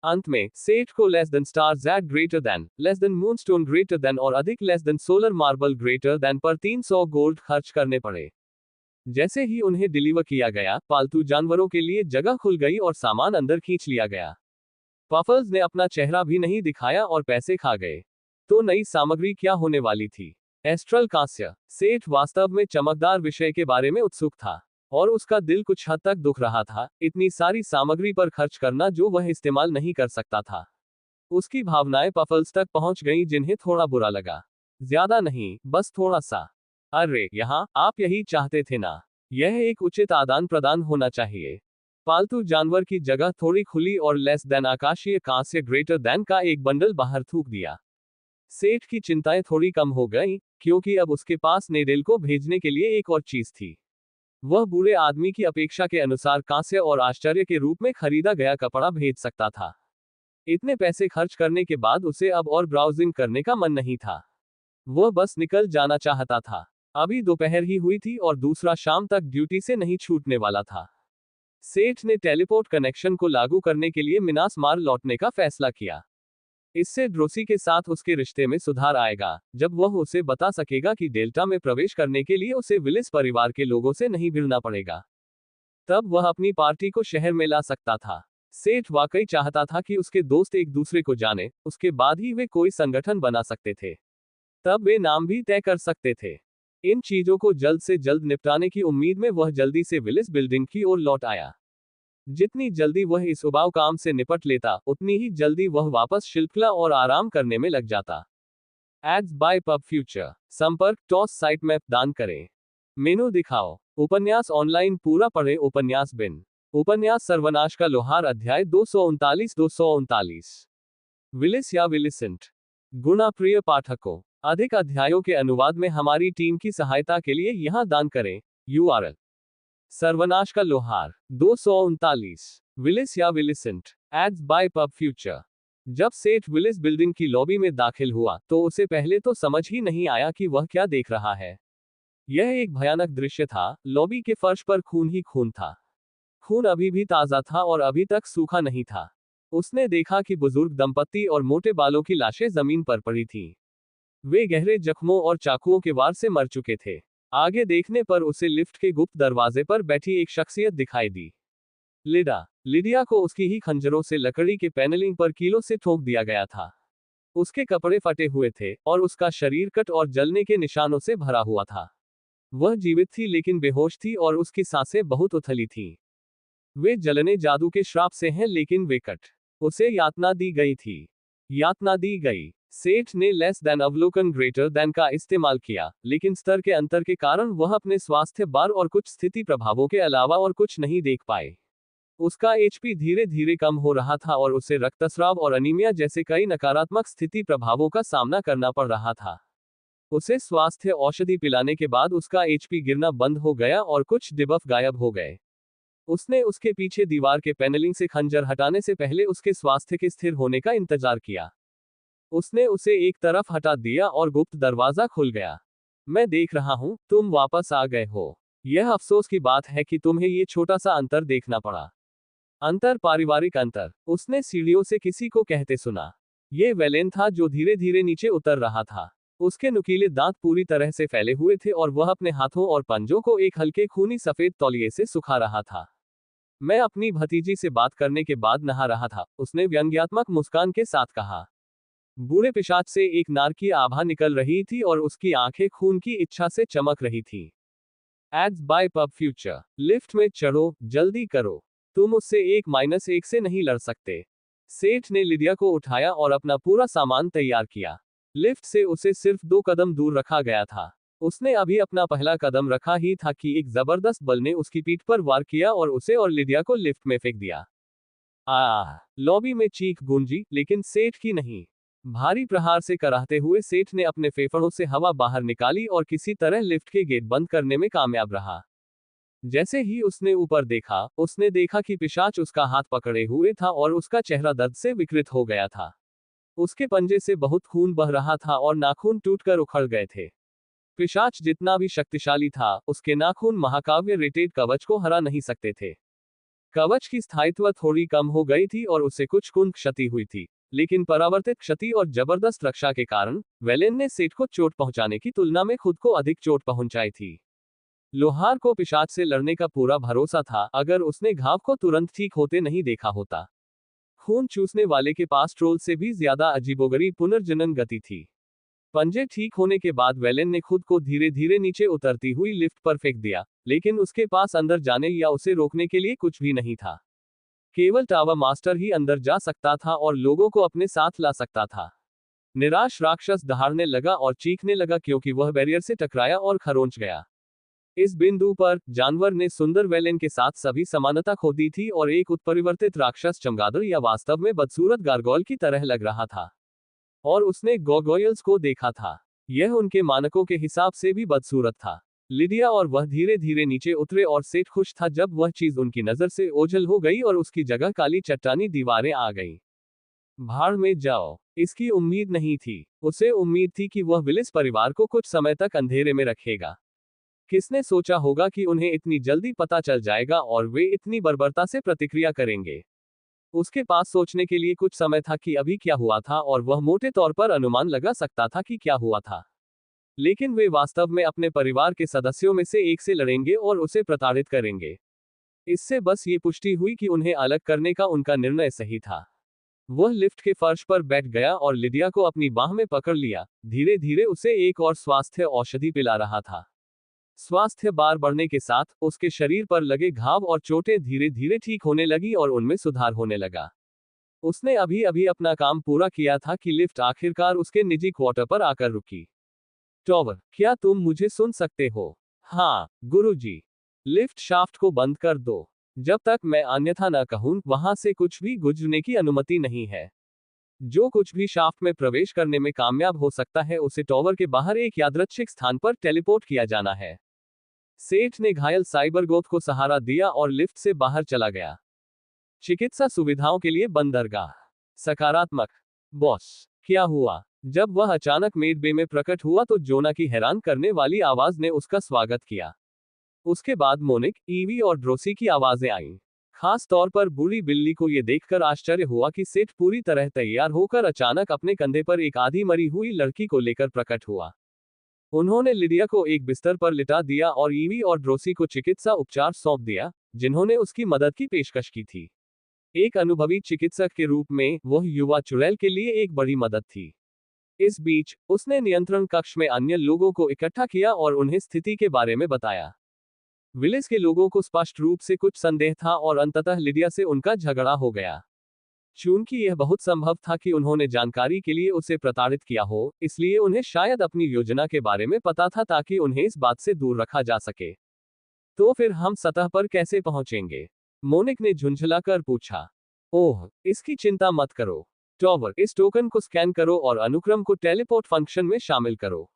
Speaker 1: अंत में सेठ को less than star Z greater than, less than moonstone greater than और अधिक less than solar marble greater than पर 300 गोल्ड खर्च करने पड़े। जैसे ही उन्हें डिलीवर किया गया, पालतू जानवरों के लिए जगह खुल गई और सामान अंदर खींच लिया गया। पफल्स ने अपना चेहरा भी नहीं दिखाया और पैसे खा गए। तो नई सामग्री क्या होने वाली थी? एस्ट्रल कांस्य। सेठ वास्तव में चमकदार विषय के बारे में उत्सुक था और उसका दिल कुछ हद तक दुख रहा था, इतनी सारी सामग्री पर खर्च करना जो वह इस्तेमाल नहीं कर सकता था। उसकी भावनाएं पफल्स तक पहुंच गईं, जिन्हें थोड़ा बुरा लगा। ज्यादा नहीं, बस थोड़ा सा। अरे यहाँ, आप यही चाहते थे ना? यह एक उचित आदान प्रदान होना चाहिए। पालतू जानवर की जगह थोड़ी खुली और लेस देन आकाशीय कांस्य ग्रेटर देन का एक बंडल बाहर थूक दिया। सेठ की चिंताएं थोड़ी कम हो गईं, क्योंकि अब उसके पास नेडेल को भेजने के लिए एक और चीज थी। वह बूढ़े आदमी की अपेक्षा के अनुसार कांस्य और आश्चर्य के रूप में खरीदा गया कपड़ा भेज सकता था। इतने पैसे खर्च करने के बाद उसे अब और ब्राउजिंग करने का मन नहीं था। वह बस निकल जाना चाहता था। अभी दोपहर ही हुई थी और दूसरा शाम तक ड्यूटी से नहीं छूटने वाला था। सेठ ने टेलीपोर्ट कनेक्शन को लागू करने के लिए मिनास मार लौटने का फैसला किया। इससे ड्रोसी के साथ उसके रिश्ते में सुधार आएगा, जब वह उसे बता सकेगा कि डेल्टा में प्रवेश करने के लिए उसे विलिस परिवार के लोगों से नहीं भिड़ना पड़ेगा। तब वह अपनी पार्टी को शहर में ला सकता था। सेठ वाकई चाहता था कि उसके दोस्त एक दूसरे को जाने, उसके बाद ही वे कोई संगठन बना सकते थे। तब वे नाम भी तय कर सकते थे। इन चीजों को जल्द से जल्द निपटाने की उम्मीद में वह जल्दी से विलिस बिल्डिंग की ओर लौट आया। जितनी जल्दी वह इस उबाऊ काम से निपट लेता, उतनी ही जल्दी वह वापस शिल्पकला और आराम करने में लग जाता। Ads by pub future. संपर्क टॉस साइट मैप दान करें। मेनू दिखाओ। उपन्यास ऑनलाइन पूरा पढ़े। उपन्यास बिन। उपन्यास सर्वनाश का लोहार अध्याय 239। विलिस या विलिसेंट। गुणा प्रिय पाठकों, अधिक अध्यायों के अनुवाद में हमारी टीम की सहायता के लिए यहां दान करें। URL सर्वनाश का लोहार 239। विलिस या विलिसेंट। Ads by pub future. जब सेठ विलिस बिल्डिंग की लॉबी में दाखिल हुआ तो उसे पहले तो समझ ही नहीं आया कि वह क्या देख रहा है। यह एक भयानक दृश्य था। लॉबी के फर्श पर खून ही खून था। खून अभी भी ताजा था और अभी तक सूखा नहीं था। उसने देखा कि बुजुर्ग दंपत्ति और मोटे बालों की लाशें जमीन पर पड़ी थीं। वे गहरे जख्मों और चाकुओं के वार से मर चुके थे। आगे देखने पर उसे लिफ्ट के गुप्त दरवाजे पर बैठी एक शख्सियत दिखाई दी। लिडिया को उसकी ही खंजरों से लकड़ी के पैनलिंग पर कीलों से ठोक दिया गया था। उसके कपड़े फटे हुए थे और उसका शरीर कट और जलने के निशानों से भरा हुआ था। वह जीवित थी लेकिन बेहोश थी और उसकी सांसें बहुत उथली थीं। वे जलने जादू के श्राप से हैं, लेकिन वे कट। उसे यातना दी गई थी। यातना दी गई। सेठ ने लेस देन अवलोकन ग्रेटर देन का इस्तेमाल किया, लेकिन स्तर के अंतर के कारण वह अपने स्वास्थ्य बार और कुछ स्थिति प्रभावों के अलावा और कुछ नहीं देख पाए। उसका HP धीरे धीरे कम हो रहा था और उसे रक्तस्राव और अनीमिया जैसे कई नकारात्मक स्थिति प्रभावों का सामना करना पड़ रहा था। उसे स्वास्थ्य औषधि पिलाने के बाद उसका HP गिरना बंद हो गया और कुछ डिबफ गायब हो गए। उसने उसके पीछे दीवार के पैनलिंग से खंजर हटाने से पहले उसके स्वास्थ्य के स्थिर होने का इंतजार किया। उसने उसे एक तरफ हटा दिया और गुप्त दरवाजा खुल गया। मैं देख रहा हूं, तुम वापस आ गए हो। यह अफसोस की बात है कि तुम्हें ये छोटा सा अंतर देखना पड़ा। अंतर, पारिवारिक अंतर, उसने सीढ़ियों से किसी को कहते सुना। ये वेलेन था जो धीरे धीरे नीचे उतर रहा था। उसके नुकीले दांत पूरी तरह से फैले हुए थे और वह अपने हाथों और पंजों को एक हल्के खूनी सफेद तौलिए से सुखा रहा था। मैं अपनी भतीजी से बात करने के बाद नहा रहा था, उसने व्यंग्यात्मक मुस्कान के साथ कहा। बूढ़े पिशाच से एक नार की आभा निकल रही थी और उसकी आंखें खून की इच्छा से चमक रही थी। Ads by pub future. Lift में चढ़ो, जल्दी करो। तुम उससे 1-1 से नहीं लड़ सकते। सेठ ने लिडिया को उठाया और अपना पूरा सामान तैयार किया। लिफ्ट से उसे सिर्फ 2 कदम दूर रखा गया था। उसने अभी अपना पहला कदम रखा ही था कि एक जबरदस्त बल ने उसकी पीठ पर वार किया और उसे और लिडिया को लिफ्ट में फेंक दिया। लॉबी में चीख गूंजी, लेकिन सेठ की नहीं। भारी प्रहार से कराहते हुए सेठ ने अपने फेफड़ों से हवा बाहर निकाली और किसी तरह लिफ्ट के गेट बंद करने में कामयाब रहा। जैसे ही उसने ऊपर देखा, उसने देखा कि पिशाच उसका हाथ पकड़े हुए था और उसका चेहरा दर्द से विकृत हो गया था। उसके पंजे से बहुत खून बह रहा था और नाखून टूटकर उखड़ गए थे। पिशाच जितना भी शक्तिशाली था, उसके नाखून महाकाव्य रेटेड कवच को हरा नहीं सकते थे। कवच की स्थायित्व थोड़ी कम हो गई थी और उसे कुछ कुंद क्षति हुई थी, लेकिन परावर्तित क्षति और जबरदस्त रक्षा के कारण वेलेन ने सेठ को चोट पहुंचाने की तुलना में खुद को अधिक चोट पहुंचाई थी। लोहार को पिशाच से लड़ने का पूरा भरोसा था, अगर उसने घाव को तुरंत ठीक होते नहीं देखा होता। खून चूसने वाले के पास ट्रोल से भी ज्यादा अजीबोगरीब पुनर्जनन गति थी। पंजे ठीक होने के बाद वेलेन ने खुद को धीरे धीरे नीचे उतरती हुई लिफ्ट पर फेंक दिया, लेकिन उसके पास अंदर जाने या उसे रोकने के लिए कुछ भी नहीं था। केवल टावर मास्टर ही अंदर जा सकता था और लोगों को अपने साथ ला सकता था। निराश राक्षस दहाड़ने लगा और चीखने लगा क्योंकि वह बैरियर से टकराया और खरोंच गया। इस बिंदु पर जानवर ने सुंदर वेलेन के साथ सभी समानता खो दी थी और एक उत्परिवर्तित राक्षस चमगादड़ या वास्तव में बदसूरत गार्गोयल की तरह लग रहा था। और उसने गोगोयल्स को देखा था। यह उनके मानकों के हिसाब से भी बदसूरत था। लिडिया और वह धीरे धीरे नीचे उतरे और सेठ खुश था जब वह चीज उनकी नजर से ओझल हो गई और उसकी जगह काली चट्टानी दीवारें आ गईं। भाड़ में जाओ। इसकी उम्मीद नहीं थी। उसे उम्मीद थी कि वह विलिस परिवार को कुछ समय तक अंधेरे में रखेगा। किसने सोचा होगा कि उन्हें इतनी जल्दी पता चल जाएगा और वे इतनी बर्बरता से प्रतिक्रिया करेंगे। उसके पास सोचने के लिए कुछ समय था कि अभी क्या हुआ था और वह मोटे तौर पर अनुमान लगा सकता था कि क्या हुआ था। लेकिन वे वास्तव में अपने परिवार के सदस्यों में से एक से लड़ेंगे और उसे प्रताड़ित करेंगे। इससे बस ये पुष्टि हुई कि उन्हें अलग करने का उनका निर्णय सही था। वह लिफ्ट के फर्श पर बैठ गया और लिडिया को अपनी बाह में पकड़ लिया, धीरे धीरे उसे एक और स्वास्थ्य औषधि पिला रहा था। स्वास्थ्य बार बढ़ने के साथ उसके शरीर पर लगे घाव और चोटें धीरे धीरे ठीक होने लगी और उनमें सुधार होने लगा। उसने अभी अभी अपना काम पूरा किया था कि लिफ्ट आखिरकार उसके निजी क्वार्टर पर आकर रुकी। टॉवर, क्या तुम मुझे सुन सकते हो? हाँ, गुरुजी। लिफ्ट शाफ्ट को बंद कर दो। जब तक मैं अन्यथा न कहूं, वहां से कुछ भी गुजरने की अनुमति नहीं है। जो कुछ भी शाफ्ट में प्रवेश करने में कामयाब हो सकता है उसे टॉवर के बाहर एक यादृच्छिक स्थान पर टेलीपोर्ट किया जाना है। सेठ ने घायल साइबरगोथ को सहारा दिया और लिफ्ट से बाहर चला गया। चिकित्सा सुविधाओं के लिए बंदरगाह। सकारात्मक। बॉस, क्या हुआ? जब वह अचानक मेड बे में प्रकट हुआ तो जोना की हैरान करने वाली आवाज ने उसका स्वागत किया। उसके बाद मोनिक, ईवी और ड्रोसी की आवाजें आईं। खास तौर पर बूढ़ी बिल्ली को यह देखकर आश्चर्य हुआ कि सेठ पूरी तरह तैयार होकर अचानक अपने कंधे पर एक आधी मरी हुई लड़की को लेकर प्रकट हुआ। उन्होंने लिडिया को एक बिस्तर पर लिटा दिया और ईवी और ड्रोसी को चिकित्सा उपचार सौंप दिया, जिन्होंने उसकी मदद की पेशकश की थी। एक अनुभवी चिकित्सक के रूप में वह युवा चुड़ैल के लिए एक बड़ी मदद थी। इस बीच उसने नियंत्रण कक्ष में अन्य लोगों को इकट्ठा किया और उन्हें स्थिति के बारे में बताया। विलिस के लोगों को स्पष्ट रूप से कुछ संदेह था और अंततः लिडिया से उनका झगड़ा हो गया। चूंकि यह बहुत संभव था कि उन्होंने जानकारी के लिए उसे प्रताड़ित किया हो, इसलिए उन्हें शायद अपनी योजना के बारे में पता था ताकि उन्हें इस बात से दूर रखा जा सके। तो फिर हम सतह पर कैसे पहुंचेंगे? मोनिक ने झुंझलाकर पूछा। ओह, इसकी चिंता मत करो टॉवर, इस टोकन को स्कैन करो और अनुक्रम को टेलीपोर्ट फंक्शन में शामिल करो।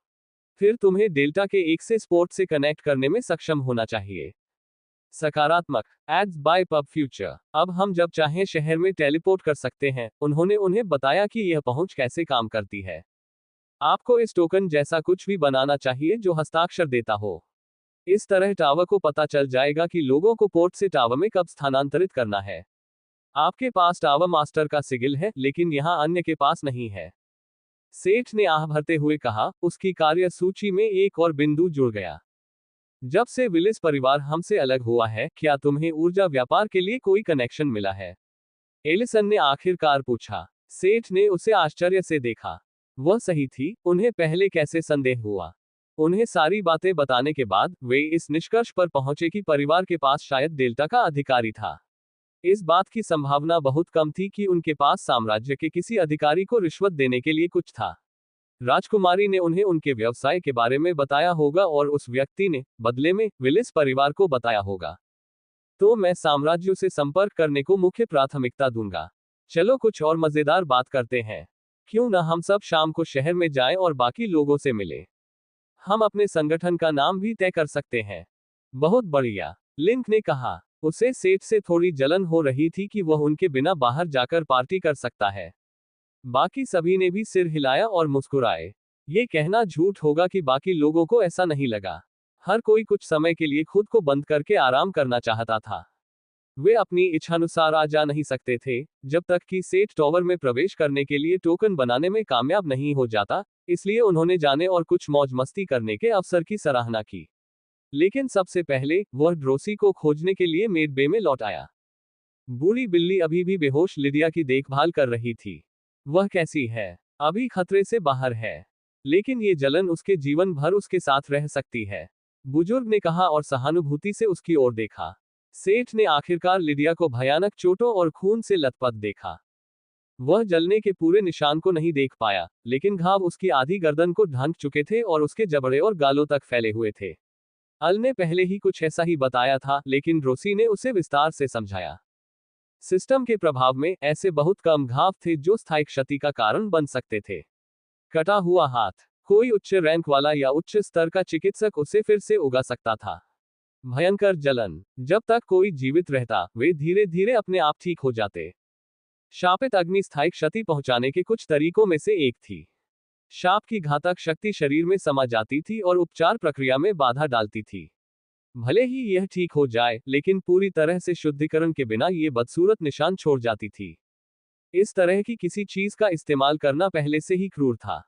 Speaker 1: फिर तुम्हें डेल्टा के एक से स्पोर्ट से कनेक्ट करने में सक्षम होना चाहिए। सकारात्मक। Ads by pub future. अब हम जब चाहें शहर में टेलीपोर्ट कर सकते हैं। उन्होंने उन्हें बताया कि यह पहुंच कैसे काम करती है। आपको इस टोकन जैसा कुछ भी बनाना चाहिए जो हस्ताक्षर देता हो। इस तरह टावर को पता चल जाएगा कि लोगों को पोर्ट से टावर में कब स्थानांतरित करना है। आपके पास टावर मास्टर का सिगिल है, लेकिन यहां अन्य के पास नहीं है। सेठ ने आह भरते हुए कहा, उसकी कार्य सूची में एक और बिंदु जुड़ गया। जब से विलिस परिवार हमसे अलग हुआ है, क्या तुम्हें ऊर्जा व्यापार के लिए कोई कनेक्शन मिला है? एलिसन ने आखिरकार पूछा। सेठ ने उसे आश्चर्य से देखा। वह सही थी, उन्हें पहले कैसे संदेह हुआ? उन्हें सारी बातें बताने के बाद वे इस निष्कर्ष पर पहुंचे कि परिवार के पास शायद डेल्टा का अधिकारी था। इस बात की संभावना बहुत कम थी कि उनके पास साम्राज्य के किसी अधिकारी को रिश्वत देने के लिए कुछ था। राजकुमारी ने उन्हें उनके व्यवसाय के बारे में बताया होगा और उस व्यक्ति ने बदले में विलिस परिवार को बताया होगा। तो मैं साम्राज्य से संपर्क करने को मुख्य प्राथमिकता दूंगा। चलो कुछ और मजेदार बात करते हैं। क्यों न हम सब शाम को शहर में जाएं और बाकी लोगों से मिलें। हम अपने संगठन का नाम भी तय कर सकते हैं। बहुत बढ़िया, लिंक ने कहा। उसे सेठ से थोड़ी जलन हो रही थी कि वह उनके बिना बाहर जाकर पार्टी कर सकता है। बाकी सभी ने भी सिर हिलाया और मुस्कुराए। ये कहना झूठ होगा कि बाकी लोगों को ऐसा नहीं लगा। हर कोई कुछ समय के लिए खुद को बंद करके आराम करना चाहता था। वे अपनी इच्छानुसार आ जा नहीं सकते थे, जब तक कि सेठ टॉवर में प्रवेश करने के लिए टोकन बनाने में कामयाब नहीं हो जाता, इसलिए उन्होंने जाने और कुछ मौज मस्ती करने के अवसर की सराहना की। लेकिन सबसे पहले वह ड्रोसी को खोजने के लिए मेड बे में लौट आया। बूढ़ी बिल्ली अभी भी बेहोश लिडिया की देखभाल कर रही थी। वह कैसी है? अभी खतरे से बाहर है, लेकिन ये जलन उसके जीवन भर उसके साथ रह सकती है, बुजुर्ग ने कहा और सहानुभूति से उसकी ओर देखा। सेठ ने आखिरकार लिडिया को भयानक चोटों और खून से लथपथ देखा। वह जलने के पूरे निशान को नहीं देख पाया, लेकिन घाव उसकी आधी गर्दन को ढक चुके थे और उसके जबड़े और गालों तक फैले हुए थे। अल ने पहले ही कुछ ऐसा ही बताया था, लेकिन ड्रोसी ने उसे विस्तार से समझाया। सिस्टम के प्रभाव में ऐसे बहुत कम घाव थे जो स्थायी क्षति का कारण बन सकते थे। कटा हुआ हाथ, कोई उच्च रैंक वाला या उच्च स्तर का चिकित्सक उसे फिर से उगा सकता था। भयंकर जलन, जब तक कोई जीवित रहता, वे धीरे धीरे अपने आप ठीक हो जाते। शापित अग्नि स्थायी क्षति पहुंचाने के कुछ तरीकों में से एक थी। शाप की घातक शक्ति शरीर में समा जाती थी और उपचार प्रक्रिया में बाधा डालती थी। भले ही यह ठीक हो जाए, लेकिन पूरी तरह से शुद्धिकरण के बिना यह बदसूरत निशान छोड़ जाती थी। इस तरह की किसी चीज का इस्तेमाल करना पहले से ही क्रूर था,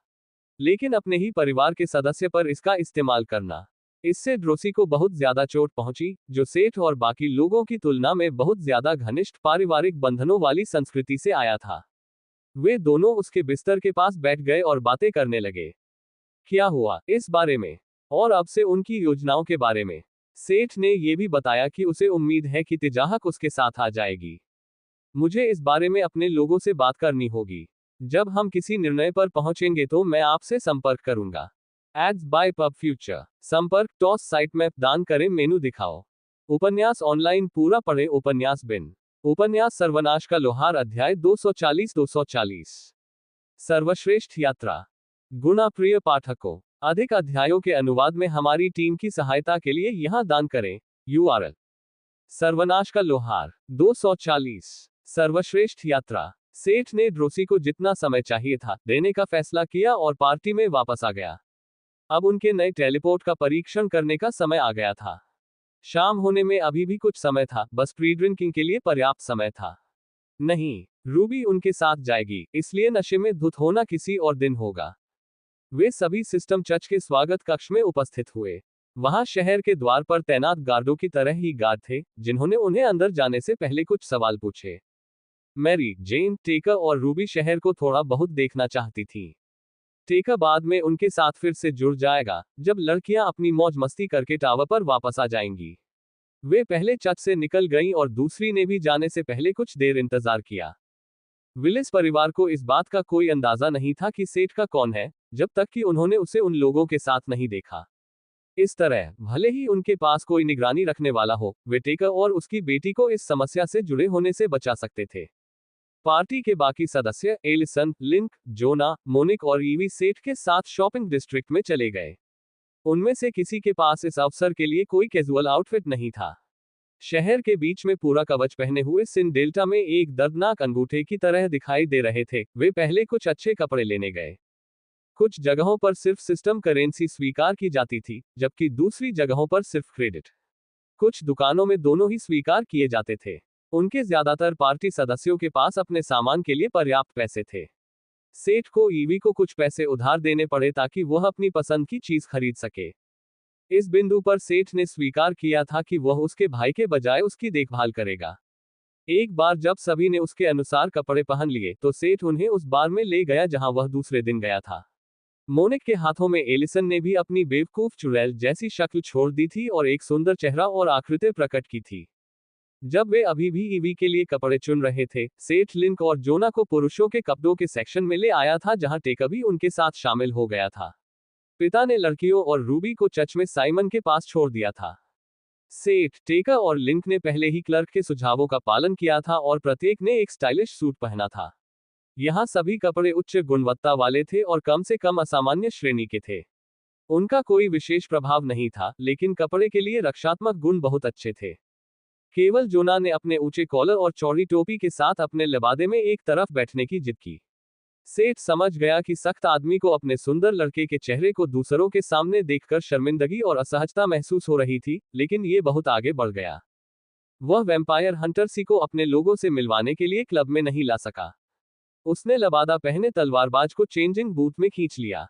Speaker 1: लेकिन अपने ही परिवार के सदस्य पर इसका इस्तेमाल करना, इससे ड्रोसी को बहुत ज्यादा चोट पहुंची, जो सेठ और बाकी लोगों की तुलना में बहुत ज्यादा घनिष्ठ पारिवारिक बंधनों वाली संस्कृति से आया था। वे दोनों उसके बिस्तर के पास बैठ गए और बातें करने लगे। क्या हुआ, इस बारे में, और अब से उनकी योजनाओं के बारे में। सेठ ने यह भी बताया कि उसे उम्मीद है कि तिजाहक उसके साथ आ जाएगी। मुझे इस बारे में अपने लोगों से बात करनी होगी। जब हम किसी निर्णय पर पहुंचेंगे तो मैं आपसे संपर्क करूंगा। Ads by pub future. संपर्क टॉस साइट मैप दान करें मेनू दिखाओ। उपन्यास ऑनलाइन पूरा पढ़े उपन्यास बिन। उपन्यास सर्वनाश का लोहार अध्याय 240-240। सर्वश्रेष्ठ यात्रा। गुणा प्रिय पाठकों, अधिक अध्यायों के अनुवाद में हमारी टीम की सहायता के लिए यहां दान करें। URL सर्वनाश का लोहार 240। सर्वश्रेष्ठ यात्रा। सेठ ने ड्रोसी को जितना समय चाहिए था देने का फैसला किया और पार्टी में वापस आ गया। अब उनके नए टेलीपोर्ट का परीक्षण करने का समय आ गया था। शाम होने में अभी भी कुछ समय था, बस प्री ड्रिंकिंग के लिए पर्याप्त समय था। नहीं, रूबी उनके साथ जाएगी, इसलिए नशे में धुत होना किसी और दिन होगा। वे सभी सिस्टम चर्च के स्वागत कक्ष में उपस्थित हुए। वहां शहर के द्वार पर तैनात गार्डों की तरह ही गार्ड थे, जिन्होंने उन्हें अंदर जाने से पहले कुछ सवाल पूछे। मैरी, जेन, टेका और रूबी शहर को थोड़ा बहुत देखना चाहती थी। टेका बाद में उनके साथ फिर से जुड़ जाएगा, जब लड़कियां अपनी मौज मस्ती करके टावर पर वापस आ जाएंगी। वे पहले चर्च से निकल गईं और दूसरी ने भी जाने से पहले कुछ देर इंतजार किया। विलिस परिवार को इस बात का कोई अंदाजा नहीं था कि सेठ का कौन है, जब तक कि उन्होंने उसे उन लोगों के साथ नहीं देखा। इस तरह, भले ही उनके पास कोई निगरानी रखने वाला हो, वे टेका और उसकी बेटी को इस समस्या से जुड़े होने से बचा सकते थे। पार्टी के बाकी सदस्य एलिसन, लिंक, जोना, मोनिक और ईवी सेठ के साथ शॉपिंग डिस्ट्रिक्ट में चले गए। उनमें से किसी के पास इस अवसर के लिए कोई कैजुअल आउटफिट नहीं था। शहर के बीच में पूरा कवच पहने हुए सिन डेल्टा में एक दर्दनाक अंगूठे की तरह दिखाई दे रहे थे। वे पहले कुछ अच्छे कपड़े लेने गए। कुछ जगहों पर सिर्फ सिस्टम करेंसी स्वीकार की जाती थी, जबकि दूसरी जगहों पर सिर्फ क्रेडिट। कुछ दुकानों में दोनों ही स्वीकार किए जाते थे। उनके ज्यादातर पार्टी सदस्यों के पास अपने सामान के लिए पर्याप्त पैसे थे। सेठ को ईवी को कुछ पैसे उधार देने पड़े ताकि वह अपनी पसंद की चीज खरीद सके। इस बिंदु पर सेठ ने स्वीकार किया था कि वह उसके भाई के बजाय उसकी देखभाल करेगा। एक बार जब सभी ने उसके अनुसार कपड़े पहन लिए तो सेठ उन्हें उस बार में ले गया जहां वह दूसरे दिन गया था। मोनिक के हाथों में एलिसन ने भी अपनी बेवकूफ चुड़ैल जैसी शक्ल छोड़ दी थी और एक सुंदर चेहरा और आकृति प्रकट की थी। जब वे अभी भी ईवी के लिए कपड़े चुन रहे थे, सेठ लिंक और जोना को पुरुषों के कपड़ों के सेक्शन में ले आया था जहां टेका भी उनके साथ शामिल हो गया था। पिता ने लड़कियों और रूबी को चर्च में साइमन के पास छोड़ दिया था। सेठ, टेका और लिंक ने पहले ही क्लर्क के सुझावों का पालन किया था और प्रत्येक ने एक स्टाइलिश सूट पहना था। यहाँ सभी कपड़े उच्च गुणवत्ता वाले थे और कम से कम असामान्य श्रेणी के थे। उनका कोई विशेष प्रभाव नहीं था, लेकिन कपड़े के लिए रक्षात्मक गुण बहुत अच्छे थे। केवल जोना ने अपने ऊंचे कॉलर और चौड़ी टोपी के साथ अपने लिबादे में एक तरफ बैठने की जिद की। सेठ समझ गया कि सख्त आदमी को अपने सुंदर लड़के के चेहरे को दूसरों के सामने देखकर शर्मिंदगी और असहजता महसूस हो रही थी, लेकिन ये बहुत आगे बढ़ गया। वह वैम्पायर हंटर सी को अपने लोगों से मिलवाने के लिए क्लब में नहीं ला सका। उसने लबादा पहने तलवारबाज को चेंजिंग बूथ में खींच लिया।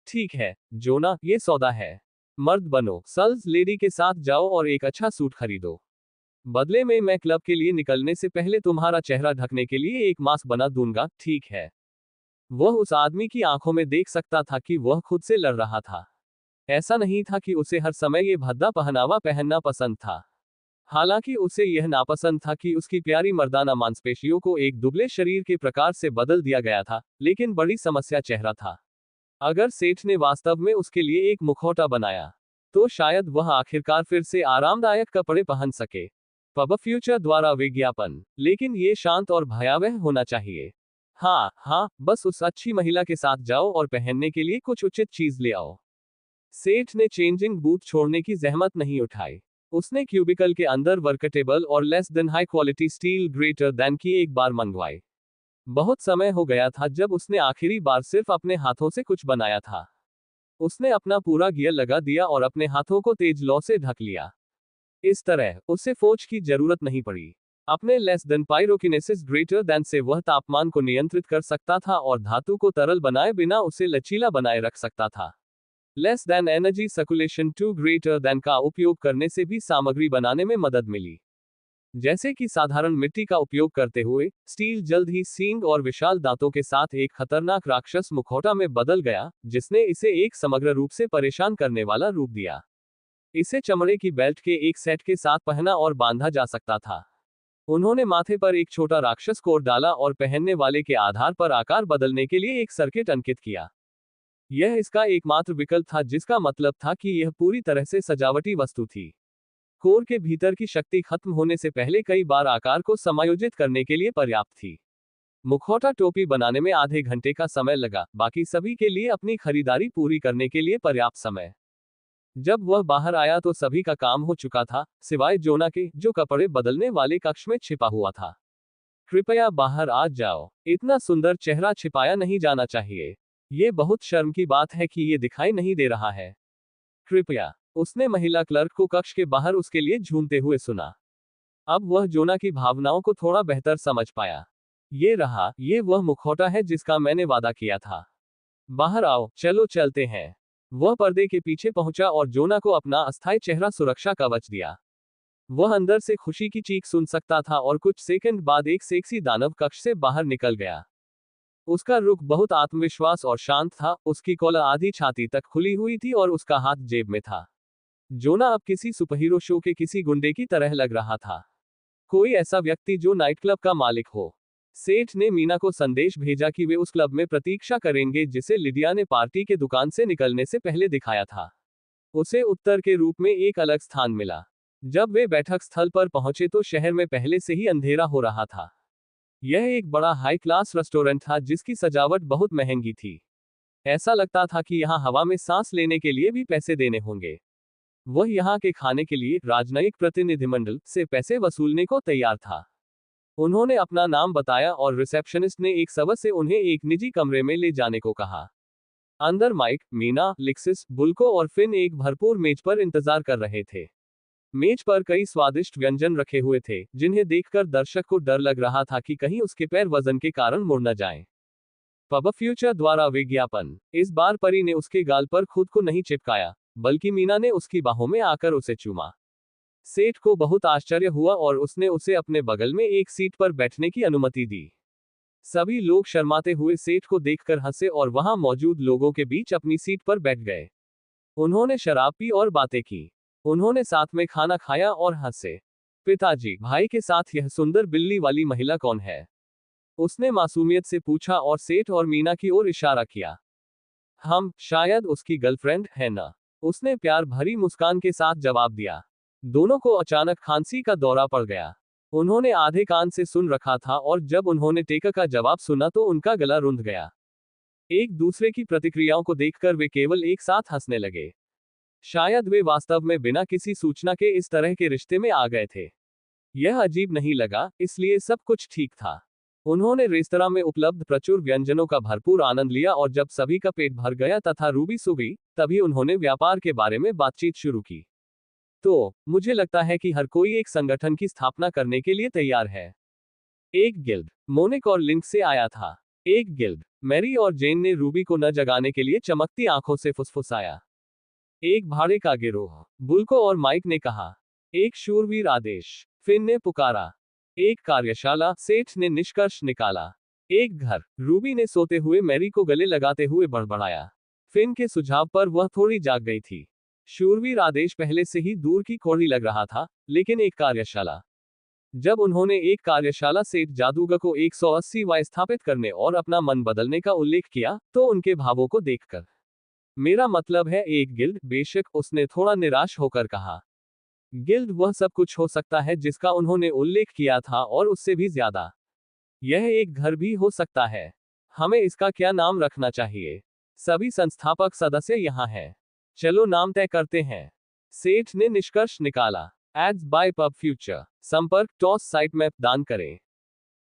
Speaker 1: ठीक है जोना, ये सौदा है। मर्द बनो, सल्स लेडी के साथ जाओ और एक अच्छा सूट खरीदो। बदले में मैं क्लब के लिए निकलने से पहले तुम्हारा चेहरा ढकने के लिए एक मास्क बना दूंगा, ठीक है? वह उस आदमी की आंखों में देख सकता था कि वह खुद से लड़ रहा था। ऐसा नहीं था कि उसे हर समय ये भद्दा पहनावा पहनना पसंद था। हालांकि उसे यह नापसंद था कि उसकी प्यारी मर्दाना मांसपेशियों को एक दुबले शरीर के प्रकार से बदल दिया गया था, लेकिन बड़ी समस्या चेहरा था। अगर सेठ ने वास्तव में उसके लिए एक मुखौटा बनाया, तो शायद वह आखिरकार फिर से आरामदायक कपड़े पहन सके। पब फ्यूचर द्वारा विज्ञापन, लेकिन ये शांत और भयावह होना चाहिए। हाँ, बस उस अच्छी महिला के साथ जाओ और पहनने के लिए कुछ उचित चीज ले आओ। सेठ ने चेंजिंग बूथ छोड़ने की जहमत नहीं उठाई। उसने क्यूबिकल के अंदर वर्कटेबल और less than high quality steel greater than की एक बार मंगवाई। बहुत समय हो गया था जब उसने आखिरी बार सिर्फ अपने हाथों से कुछ बनाया था। उसने अपना पूरा गियर लगा दिया और अपने हाथों को तेज लौ से ढक लिया। इस तरह उसे फोर्ज की जरूरत नहीं पड़ी। अपने लेस देन पायरोकिनेसिस ग्रेटर देन से वह तापमान को नियंत्रित कर सकता था और धातु को तरल बनाए बिना उसे लचीला बनाए रख सकता था। Less than energy circulation to greater than का उपयोग करने से भी सामग्री बनाने में मदद मिली। जैसे कि साधारण मिट्टी का उपयोग करते हुए, स्टील जल्द ही सींग और विशाल दांतों के साथ एक खतरनाक राक्षस मुखौटा में बदल गया, जिसने इसे एक समग्र रूप से परेशान करने वाला रूप दिया। इसे चमड़े की बेल्ट के एक सेट के साथ पहना और बांधा जा सकता था। उन्होंने माथे पर एक छोटा राक्षस कोट डाला और पहनने वाले के आधार पर आकार बदलने के लिए एक सर्किट अंकित किया। यह इसका एकमात्र विकल्प था, जिसका मतलब था कि यह पूरी तरह से सजावटी वस्तु थी। कोर के भीतर की शक्ति खत्म होने से पहले कई बार आकार को समायोजित करने के लिए पर्याप्त थी। मुखौटा टोपी बनाने में आधे घंटे का समय लगा, बाकी सभी के लिए अपनी खरीदारी पूरी करने के लिए पर्याप्त समय। जब वह बाहर आया तो सभी का काम हो चुका था, सिवाय जोना के, जो कपड़े बदलने वाले कक्ष में छिपा हुआ था। कृपया बाहर आ जाओ, इतना सुंदर चेहरा छिपाया नहीं जाना चाहिए। ये बहुत शर्म की बात है कि ये दिखाई नहीं दे रहा है। कृपया, उसने महिला क्लर्क को कक्ष के बाहर उसके लिए झूमते हुए सुना। अब वह जोना की भावनाओं को थोड़ा बेहतर समझ पाया। ये वह मुखौटा है जिसका मैंने वादा किया था। बाहर आओ, चलो चलते हैं। वह पर्दे के पीछे पहुंचा और जोना को अपना अस्थायी चेहरा सुरक्षा कवच दिया। वह अंदर से खुशी की चीख सुन सकता था और कुछ सेकंड बाद एक सेक्सी दानव कक्ष से बाहर निकल गया। उसका रुख बहुत आत्मविश्वास और शांत था, उसकी कॉलर आधी छाती तक खुली हुई थी और उसका हाथ जेब में था। जोना अब किसी सुपरहीरो शो के किसी गुंडे की तरह लग रहा था। कोई ऐसा व्यक्ति जो नाइट क्लब का मालिक हो। सेठ ने मीना को संदेश भेजा कि वे उस क्लब में प्रतीक्षा करेंगे जिसे लिडिया ने पार्टी के दुकान से निकलने से पहले दिखाया था। उसे उत्तर के रूप में एक अलग स्थान मिला। जब वे बैठक स्थल पर पहुंचे तो शहर में पहले से ही अंधेरा हो रहा था। यह एक बड़ा हाई क्लास रेस्टोरेंट था जिसकी सजावट बहुत महंगी थी। ऐसा लगता था कि यहाँ हवा में सांस लेने के लिए भी पैसे देने होंगे। वह यहाँ के खाने के लिए राजनयिक प्रतिनिधिमंडल से पैसे वसूलने को तैयार था। उन्होंने अपना नाम बताया और रिसेप्शनिस्ट ने एक शब्द से उन्हें एक निजी कमरे में ले जाने को कहा। अंदर माइक, मीना, लिक्सिस, बुल्को और फिन एक भरपूर मेज पर इंतजार कर रहे थे। मेज पर कई स्वादिष्ट व्यंजन रखे हुए थे, जिन्हें देखकर दर्शक को डर लग रहा था कि कहीं उसके पैर वजन के कारण मुड़ न जाएं। पब फ्यूचर द्वारा विज्ञापन। इस बार परी ने उसके गाल पर खुद को नहीं चिपकाया, बल्कि मीना ने उसकी बाहों में आकर उसे चूमा। सेठ को बहुत आश्चर्य हुआ और उसने उसे अपने बगल में एक सीट पर बैठने की अनुमति दी। सभी लोग शर्माते हुए सेठ को देखकर हंसे और वहां मौजूद लोगों के बीच अपनी सीट पर बैठ गए। उन्होंने शराब पी और बातें की। उन्होंने साथ में खाना खाया और हंसे। पिताजी, भाई के साथ यह सुंदर बिल्ली वाली महिला कौन है? उसने मासूमियत से पूछा और सेठ और मीना की ओर इशारा किया। हम शायद उसकी गर्लफ्रेंड है ना? उसने प्यार भरी मुस्कान के साथ जवाब दिया। दोनों को अचानक खांसी का दौरा पड़ गया। उन्होंने आधे कान से सुन रखा था और जब उन्होंने टेका का जवाब सुना तो उनका गला रुंध गया। एक दूसरे की प्रतिक्रियाओं को देखकर वे केवल एक साथ हंसने लगे। शायद वे वास्तव में बिना किसी सूचना के इस तरह के रिश्ते में आ गए थे। यह अजीब नहीं लगा, इसलिए सब कुछ ठीक था। उन्होंने रेस्तरां में उपलब्ध प्रचुर व्यंजनों का भरपूर आनंद लिया और जब सभी का पेट भर गया तथा रूबी सो गई, तभी उन्होंने व्यापार के बारे में बातचीत शुरू की। तो मुझे लगता है कि हर कोई एक संगठन की स्थापना करने के लिए तैयार है। एक गिल्ड मोनिक और लिंक से आया था। एक गिल्ड। मैरी और जेन ने रूबी को न जगाने के लिए चमकती आंखों से फुसफुसाया। एक भाड़े का गिरोह, बुल्को और माइक ने कहा। एक शूरवीर आदेश, फिन ने पुकारा। एक कार्यशाला, सेठ ने निष्कर्ष निकाला। एक घर, रूबी ने सोते हुए मैरी को गले लगाते हुए बड़बड़ाया। फिन के सुझाव पर वह थोड़ी जाग गई थी। शूरवीर आदेश पहले से ही दूर की कौड़ी लग रहा था, लेकिन एक कार्यशाला। जब उन्होंने एक कार्यशाला सेठ जादूगर को 180 वाय स्थापित करने और अपना मन बदलने का उल्लेख किया, तो उनके भावों को देखकर मेरा मतलब है एक गिल्ड, बेशक, उसने थोड़ा निराश होकर कहा। गिल्ड वह सब कुछ हो सकता है जिसका उन्होंने उल्लेख किया था और उससे भी ज्यादा। यह एक घर भी हो सकता है। हमें इसका क्या नाम रखना चाहिए? सभी संस्थापक सदस्य यहाँ हैं। चलो नाम तय करते हैं। सेठ ने निष्कर्ष निकाला। Ads by pub future. संपर्क टॉस साइट मैप दान करें।